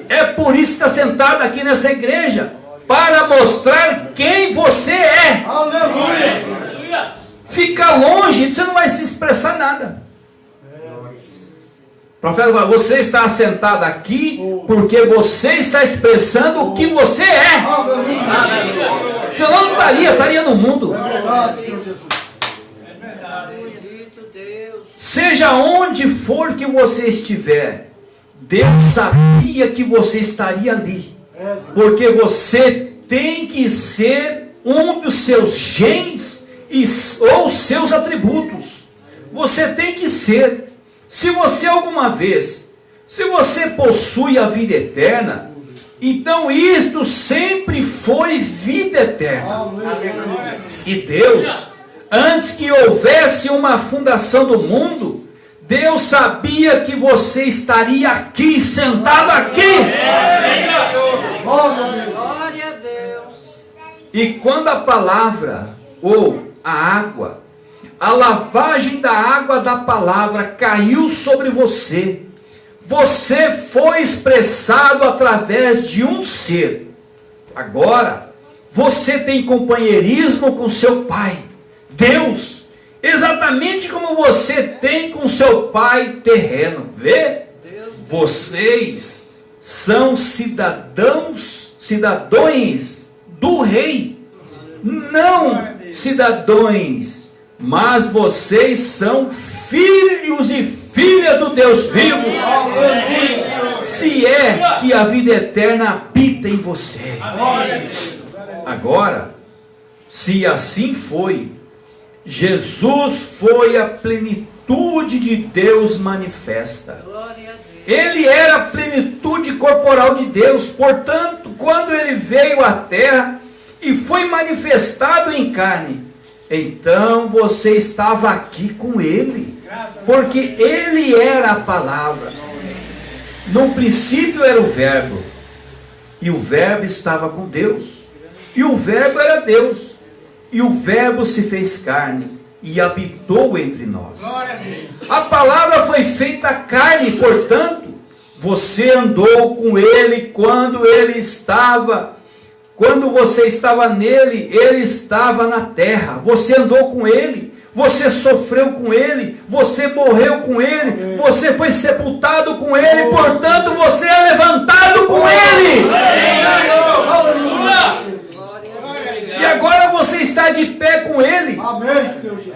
É por isso que está sentado aqui nessa igreja, para mostrar quem você é. Aleluia. Fica longe, você não vai se expressar nada. O profeta fala, você está sentado aqui porque você está expressando o que você é. Aleluia. Senão não estaria no mundo. É verdade, Senhor Jesus. Bendito Deus. Seja onde for que você estiver, Deus sabia que você estaria ali. Porque você tem que ser um dos seus genes ou seus atributos. Você tem que ser. Se você alguma vez, se você possui a vida eterna, então isto sempre foi vida eterna. E Deus, antes que houvesse uma fundação do mundo, Deus sabia que você estaria aqui, sentado aqui. Glória a Deus. E quando a palavra ou a água, a lavagem da água da palavra caiu sobre você, você foi expressado através de um ser. Agora, você tem companheirismo com seu Pai, Deus, exatamente como você tem com seu Pai terreno. Vê? Vocês são cidadãos cidadãos do rei, não cidadãos, mas vocês são filhos e filhas do Deus vivo, se é que a vida eterna habita em você. Agora, se assim foi, Jesus foi a plenitude de Deus manifesta. Glória a Deus. Ele era a plenitude corporal de Deus. Portanto, quando ele veio à terra e foi manifestado em carne, então você estava aqui com ele, porque ele era a palavra. No princípio era o verbo, e o verbo estava com Deus, e o verbo era Deus, e o verbo se fez carne e habitou entre nós. A palavra foi feita carne, portanto, você andou com ele quando você estava nele, ele estava na terra. Você andou com ele, você sofreu com ele, você morreu com ele, você foi sepultado com ele, portanto você é levantado com ele. E agora você está de pé com ele.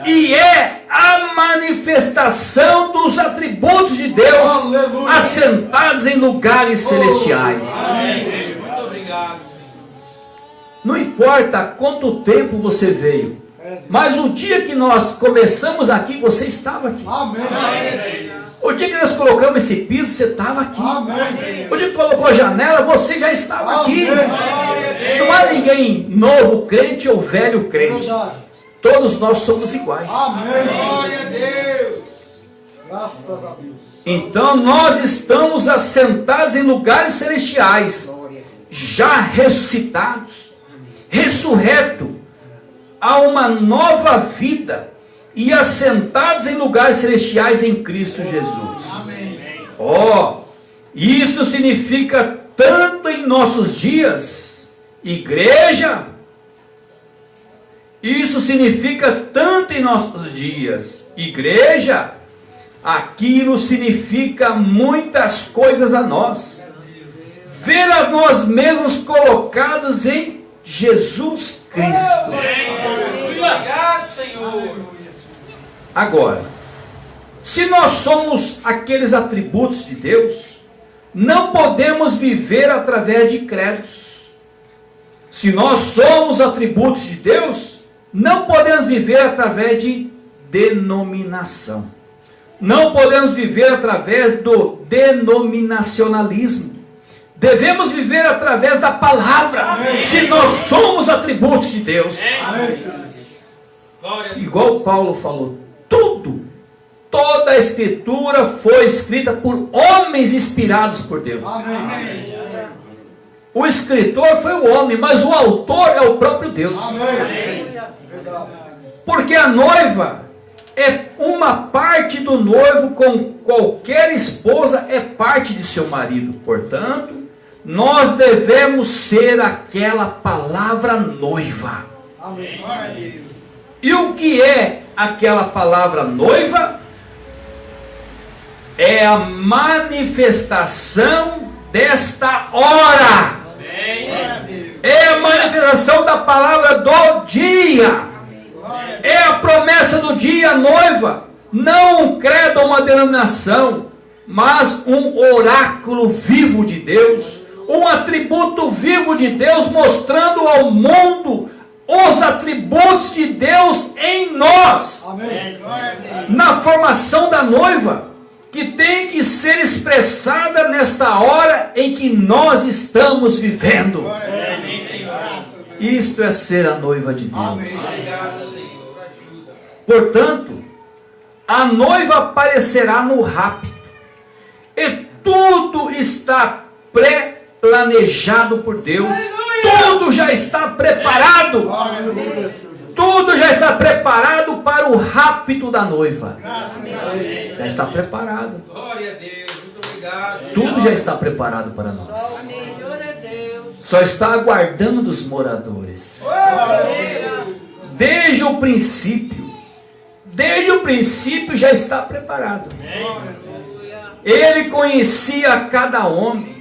E é a manifestação dos atributos de Deus, assentados em lugares celestiais. Muito obrigado. Não importa quanto tempo você veio, mas o dia que nós começamos aqui, você estava aqui. O dia que nós colocamos esse piso, você estava aqui. O dia que colocou a janela, você já estava aqui. Não há ninguém novo crente ou velho crente. Todos nós somos iguais. Glória a Deus. Graças a Deus. Então nós estamos assentados em lugares celestiais, já ressuscitados, ressurretos a uma nova vida e assentados em lugares celestiais em Cristo Jesus. Isso significa tanto em nossos dias, igreja. Isso significa tanto em nossos dias, igreja. Aquilo significa muitas coisas a nós. Ver a nós mesmos colocados em Jesus Cristo. Obrigado, Senhor. Agora, se nós somos aqueles atributos de Deus, não podemos viver através de créditos. Se nós somos atributos de Deus, não podemos viver através de denominação. Não podemos viver através do denominacionalismo. Devemos viver através da palavra. Se nós somos atributos de Deus. Igual Paulo falou, toda a escritura foi escrita por homens inspirados por Deus. O escritor foi o homem, mas o autor é o próprio Deus. Porque a noiva é uma parte do noivo, com qualquer esposa é parte de seu marido. Portanto, nós devemos ser aquela palavra noiva. E o que é aquela palavra noiva? É a manifestação desta hora. É a manifestação da palavra do dia. É a promessa do dia, noiva. Não um credo ou uma denominação, mas um oráculo vivo de Deus, um atributo vivo de Deus, mostrando ao mundo os atributos de Deus em nós. Na formação da noiva, que tem que ser expressada nesta hora em que nós estamos vivendo. Isto é ser a noiva de Deus. Portanto, a noiva aparecerá no rapto. E tudo está pré-planejado por Deus. Tudo já está preparado. Tudo já está preparado para o rapto da noiva. Já está preparado. Glória a Deus. Muito obrigado. Tudo já está preparado para nós. Glória a Deus. Só está aguardando os moradores. Desde o princípio. Desde o princípio já está preparado. Ele conhecia cada homem,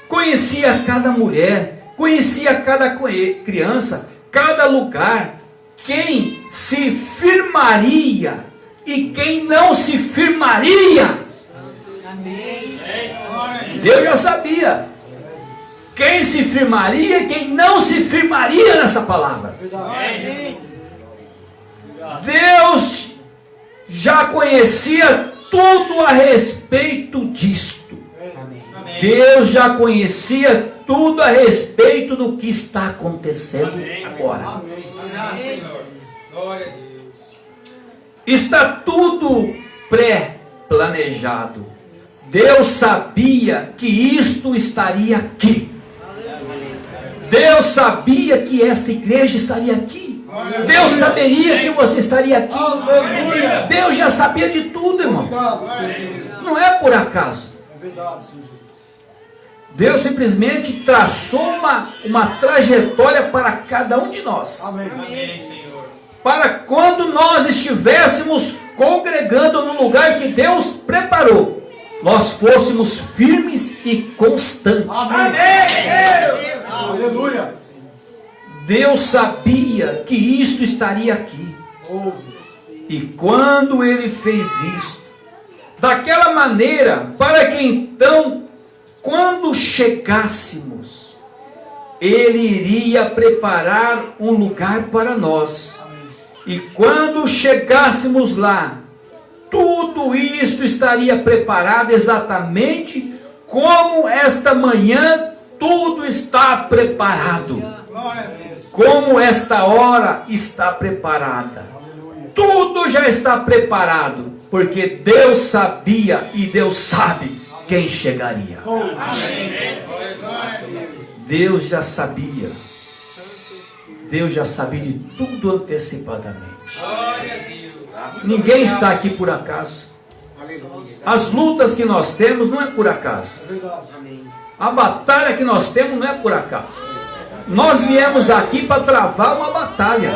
conhecia cada mulher, conhecia cada criança, cada lugar, quem se firmaria e quem não se firmaria. Deus já sabia quem se firmaria e quem não se firmaria nessa palavra. Deus já conhecia tudo a respeito disto. Deus já conhecia tudo a respeito do que está acontecendo agora. Glória a Deus. Está tudo pré-planejado. Deus sabia que isto estaria aqui. Deus sabia que esta igreja estaria aqui. Deus saberia que você estaria aqui. Deus já sabia de tudo, irmão. Não é por acaso. Deus simplesmente traçou uma trajetória para cada um de nós. Amém, Senhor. Para quando nós estivéssemos congregando no lugar que Deus preparou, nós fôssemos firmes e constantes. Amém. Aleluia. Deus sabia que isto estaria aqui. E quando Ele fez isso, daquela maneira, para que então, quando chegássemos, Ele iria preparar um lugar para nós. E quando chegássemos lá, tudo isso estaria preparado exatamente como esta manhã tudo está preparado. Como esta hora está preparada. Tudo já está preparado, porque Deus sabia e Deus sabe quem chegaria. Deus já sabia. Deus já sabia de tudo antecipadamente. Ninguém está aqui por acaso. As lutas que nós temos não é por acaso. A batalha que nós temos não é por acaso. Nós viemos aqui para travar uma batalha.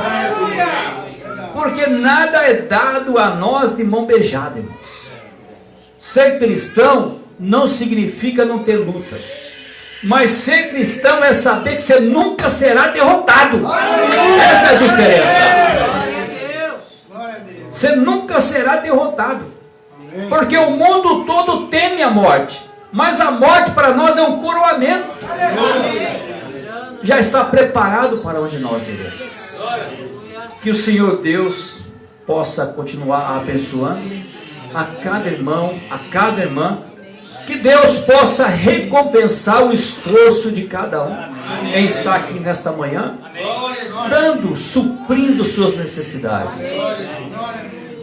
Porque nada é dado a nós de mão beijada, irmãos. Ser cristão não significa não ter lutas. Mas ser cristão é saber que você nunca será derrotado. Essa é a diferença. Você nunca será derrotado. Porque o mundo todo teme a morte. Mas a morte para nós é um coroamento. Já está preparado para onde nós iremos. Que o Senhor Deus possa continuar abençoando a cada irmão, a cada irmã. Que Deus possa recompensar o esforço de cada um em estar aqui nesta manhã, dando, suprindo suas necessidades.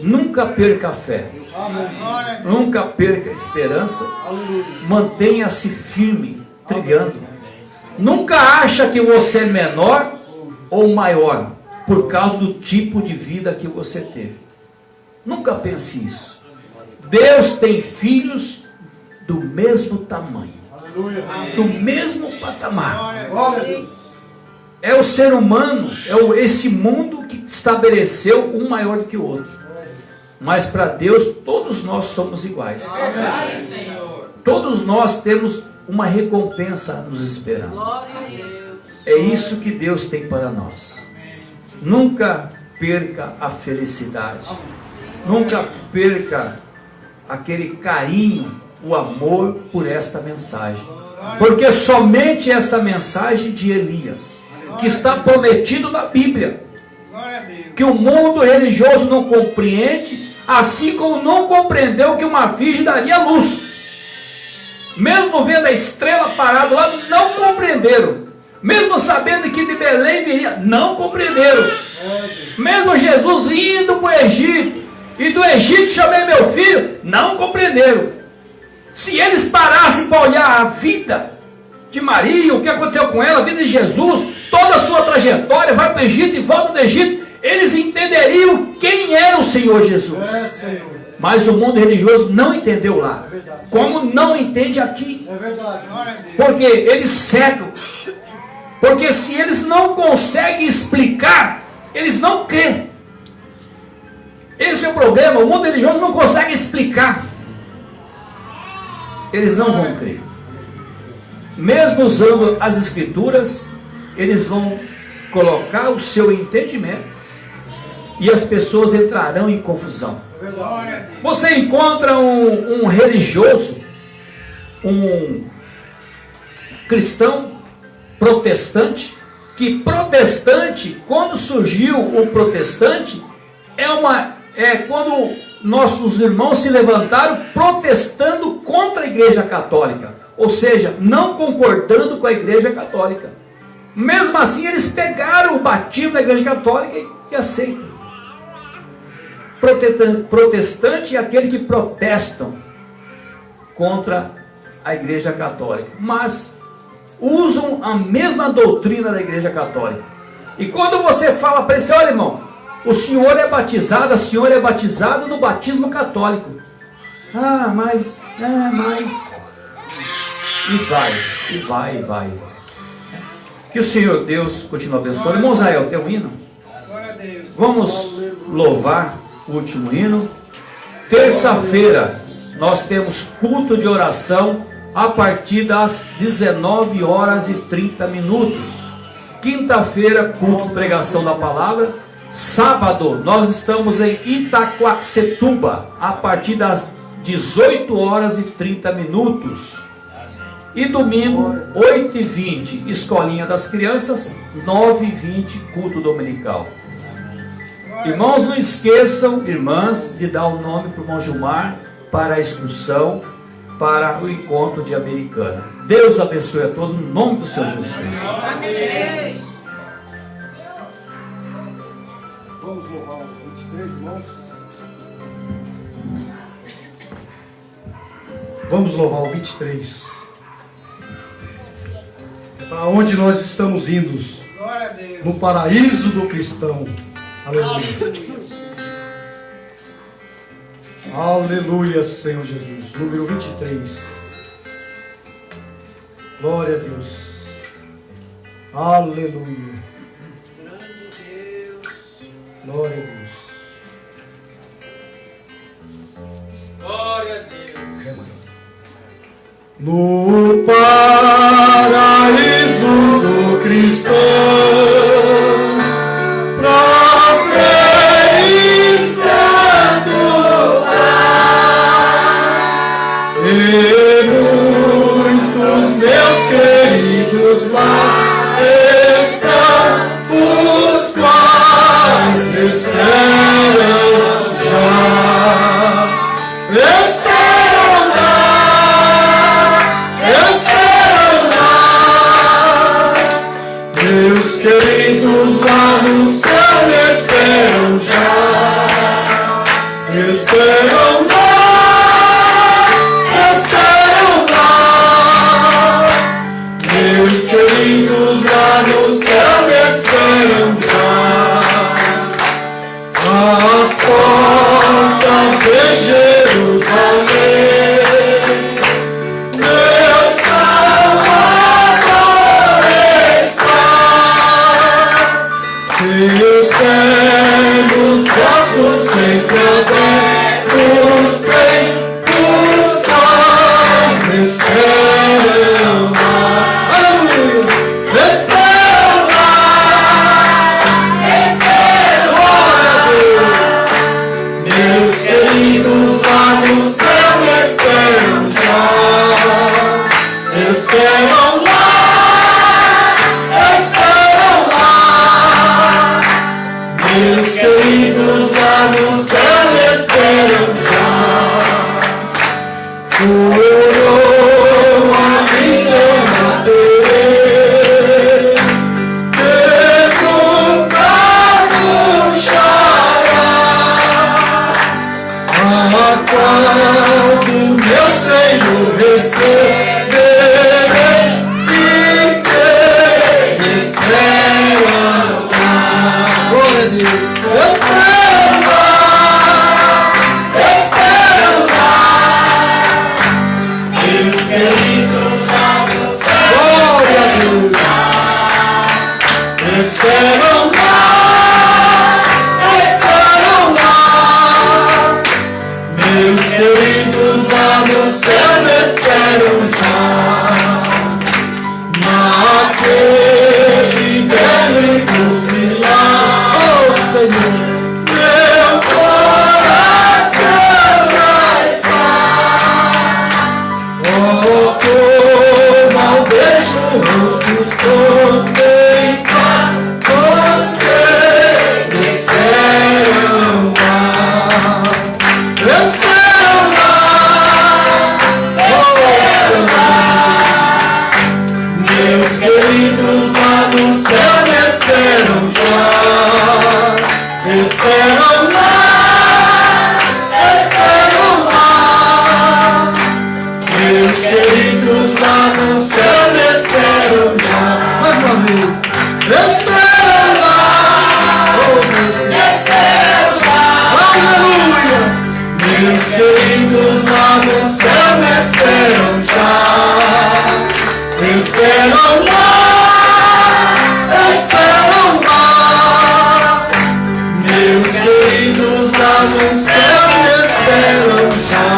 Nunca perca a fé. Nunca perca a esperança. Mantenha-se firme, trilhando. Nunca acha que você é menor ou maior por causa do tipo de vida que você teve. Nunca pense isso. Deus tem filhos do mesmo tamanho, do mesmo patamar. É o ser humano, esse mundo que estabeleceu um maior do que o outro. Mas para Deus todos nós somos iguais. Todos nós temos uma recompensa nos esperando. É isso que Deus tem para nós. Nunca perca a felicidade. Nunca perca aquele carinho, o amor por esta mensagem. Porque somente essa mensagem de Elias, que está prometido na Bíblia, que o mundo religioso não compreende, assim como não compreendeu que uma virgem daria luz. Mesmo vendo a estrela parada lá, não compreenderam. Mesmo sabendo que de Belém viria, não compreenderam. Mesmo Jesus indo para o Egito, e do Egito chamei meu filho, não compreenderam. Se eles parassem para olhar a vida de Maria, o que aconteceu com ela, a vida de Jesus, toda a sua trajetória, vai para o Egito e volta do Egito, eles entenderiam quem era o Senhor Jesus. Mas o mundo religioso não entendeu lá, como não entende aqui. Porque eles cegam. Porque se eles não conseguem explicar, eles não crêem. Esse é o problema. O mundo religioso não consegue explicar. Eles não vão crer. mesmo usando as escrituras, eles vão colocar o seu entendimento e as pessoas entrarão em confusão. Você encontra um religioso, um cristão protestante, que protestante, quando surgiu o protestante, é quando nossos irmãos se levantaram protestando contra a Igreja Católica, ou seja, não concordando com a Igreja Católica. Mesmo assim, eles pegaram o batismo da Igreja Católica e aceitam. Protestante é aquele que protestam contra a Igreja Católica, mas usam a mesma doutrina da Igreja Católica. E quando você fala para ele, olha, irmão, o senhor é batizado, a senhora é batizado no batismo católico. Mas. E vai. Que o Senhor Deus continue abençoando. Irmão Israel, tem um hino? Vamos louvar o último hino. Terça-feira nós temos culto de oração a partir das 19h30. Quinta-feira, culto de pregação da palavra. Sábado nós estamos em Itaquaquecetuba a partir das 18h30. E domingo, 8h20, escolinha das crianças, 9h20, culto dominical. Irmãos, não esqueçam, irmãs, de dar o nome para o irmão Gilmar para a excursão, para o encontro de Americana. Deus abençoe a todos, no nome do Senhor Jesus Cristo. Amém. Vamos louvar o 23, irmãos. Vamos louvar o 23. Para onde nós estamos indo? No paraíso do cristão. Aleluia. Aleluia, Senhor Jesus. Número 23. Glória a Deus. Aleluia. Glória a Deus. Glória a Deus. No paraíso do cristão, pra ser santos e muitos meus queridos lá estão, os quais me esperam já. Meus queridos lá no céu me esperam já, esperam lá, meus queridos lá no céu me esperam já, as portas de Jerusalém. Seus céus, braços sempre abertos têm, os quais me esperam lá. Aleluia! Me esperam lá! Glória a Deus! Meus queridos lá no céu me esperam já. Me esperam lá! Meus queridos lá no céu me esperam já. Coroa minha terei, derrubado xará, a qual do meu Senhor receberei, e me esperam lá. Glória a Deus. Meus queridos lá no céu, glória a Deus, me esperam lá, meus queridos lá no céu me esperam já. queridos lá no céu me esperam já. Esperam lá, esperam lá. Meus queridos lá no céu me esperam já.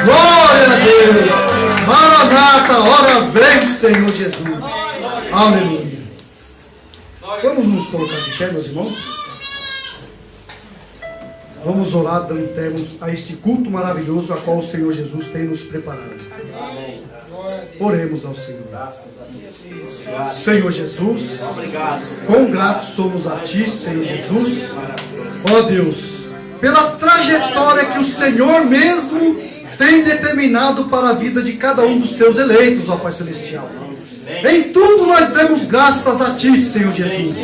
Glória a Deus. Maranata, ora vem, Senhor Jesus. Aleluia. Vamos nos colocar de pé, meus irmãos? Vamos orar dando termos a este culto maravilhoso a qual o Senhor Jesus tem nos preparado. Oremos ao Senhor. Senhor Jesus, quão gratos somos a Ti, Senhor Jesus. Ó Deus, pela trajetória que o Senhor mesmo tem determinado para a vida de cada um dos Teus eleitos, ó Pai Celestial. Em tudo nós damos graças a Ti, Senhor Jesus,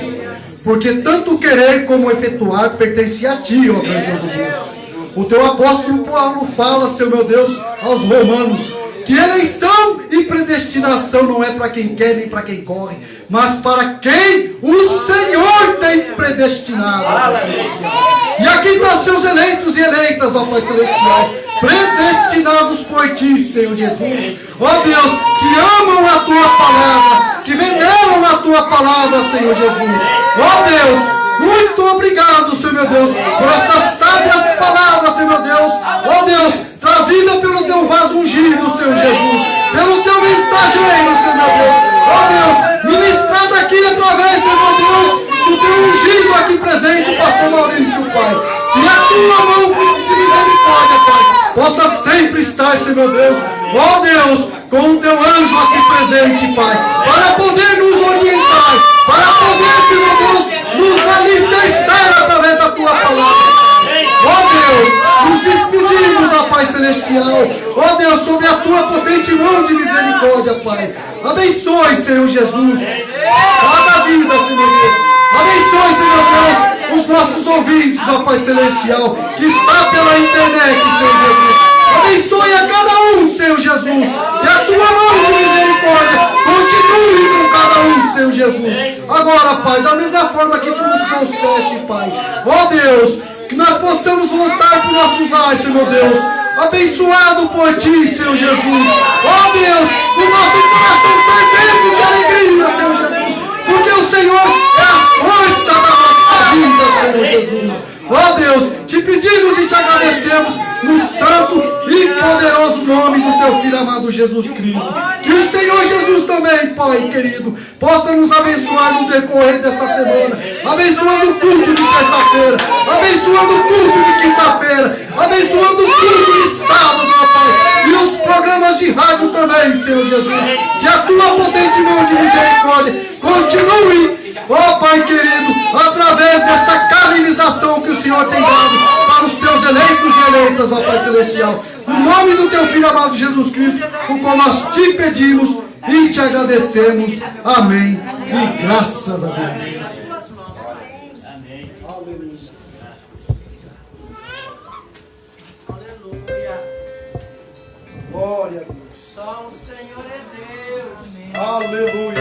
porque tanto o querer como o efetuar pertence a Ti, ó grandioso Deus. O Teu apóstolo Paulo fala, Senhor meu Deus, aos romanos, que eleição e predestinação não é para quem quer nem para quem corre, mas para quem o Senhor tem predestinado. E aqui estão os Seus eleitos e eleitas, ó Pai Celestial, predestinados por Ti, Senhor Jesus. Ó Deus, que amam a Tua palavra, que veneram a Tua palavra, Senhor Jesus. Ó Deus, muito obrigado, Senhor meu Deus, por estas sábias palavras, Senhor meu Deus. Ó Deus, trazida pelo Teu vaso ungido, Senhor Jesus, pelo Teu mensageiro, Senhor meu Deus. Ó Deus, ministrado aqui através, Senhor meu Deus, do Teu ungido aqui presente, Pastor Maurício, Pai. Que a Tua mão de misericórdia, Pai, possa sempre estar, Senhor meu Deus. Ó Deus, com o Teu anjo aqui presente, Pai, para poder nos orientar, para poder, Senhor Deus, nos alicerçar através da Tua palavra. Ó Deus, nos despedimos, ó Pai Celestial. Ó Deus, sobre a Tua potente mão de misericórdia, Pai. Abençoe, Senhor Jesus, cada vida, Senhor Deus. Abençoe, Senhor Deus, os nossos ouvintes, ó Pai Celestial, que está pela internet, Senhor Jesus. Abençoe a cada um, Senhor Jesus. Que a Tua mão de misericórdia continue com cada um, Senhor Jesus. Agora, Pai, da mesma forma que Tu nos concede, Pai. Ó Deus, que nós possamos voltar para os nossos lares, Senhor Deus, abençoado por Ti, Senhor Jesus. Ó Deus, o nosso coração fervendo de alegria, Senhor Jesus, porque o Senhor é a força da nossa vida, Senhor Jesus. Ó Deus, Te pedimos e Te agradecemos no santo e poderoso nome do Teu Filho amado Jesus Cristo. Que o Senhor Jesus também, Pai querido, possa nos abençoar no decorrer desta semana, abençoando o culto de terça-feira, abençoando o culto de quinta-feira, abençoando o culto de sábado, ó Pai, e os programas de rádio também, Senhor Jesus. Que a Tua potente mão de misericórdia continue, ó Pai querido, através dessa canalização que o Senhor tem dado para os Teus eleitos e eleitas, ó Pai Celestial. No nome do Teu Filho amado Jesus Cristo, o qual nós Te pedimos e Te agradecemos. Amém. E graças a Deus. Aleluia. Glória a Deus. Só o Senhor é Deus. Aleluia.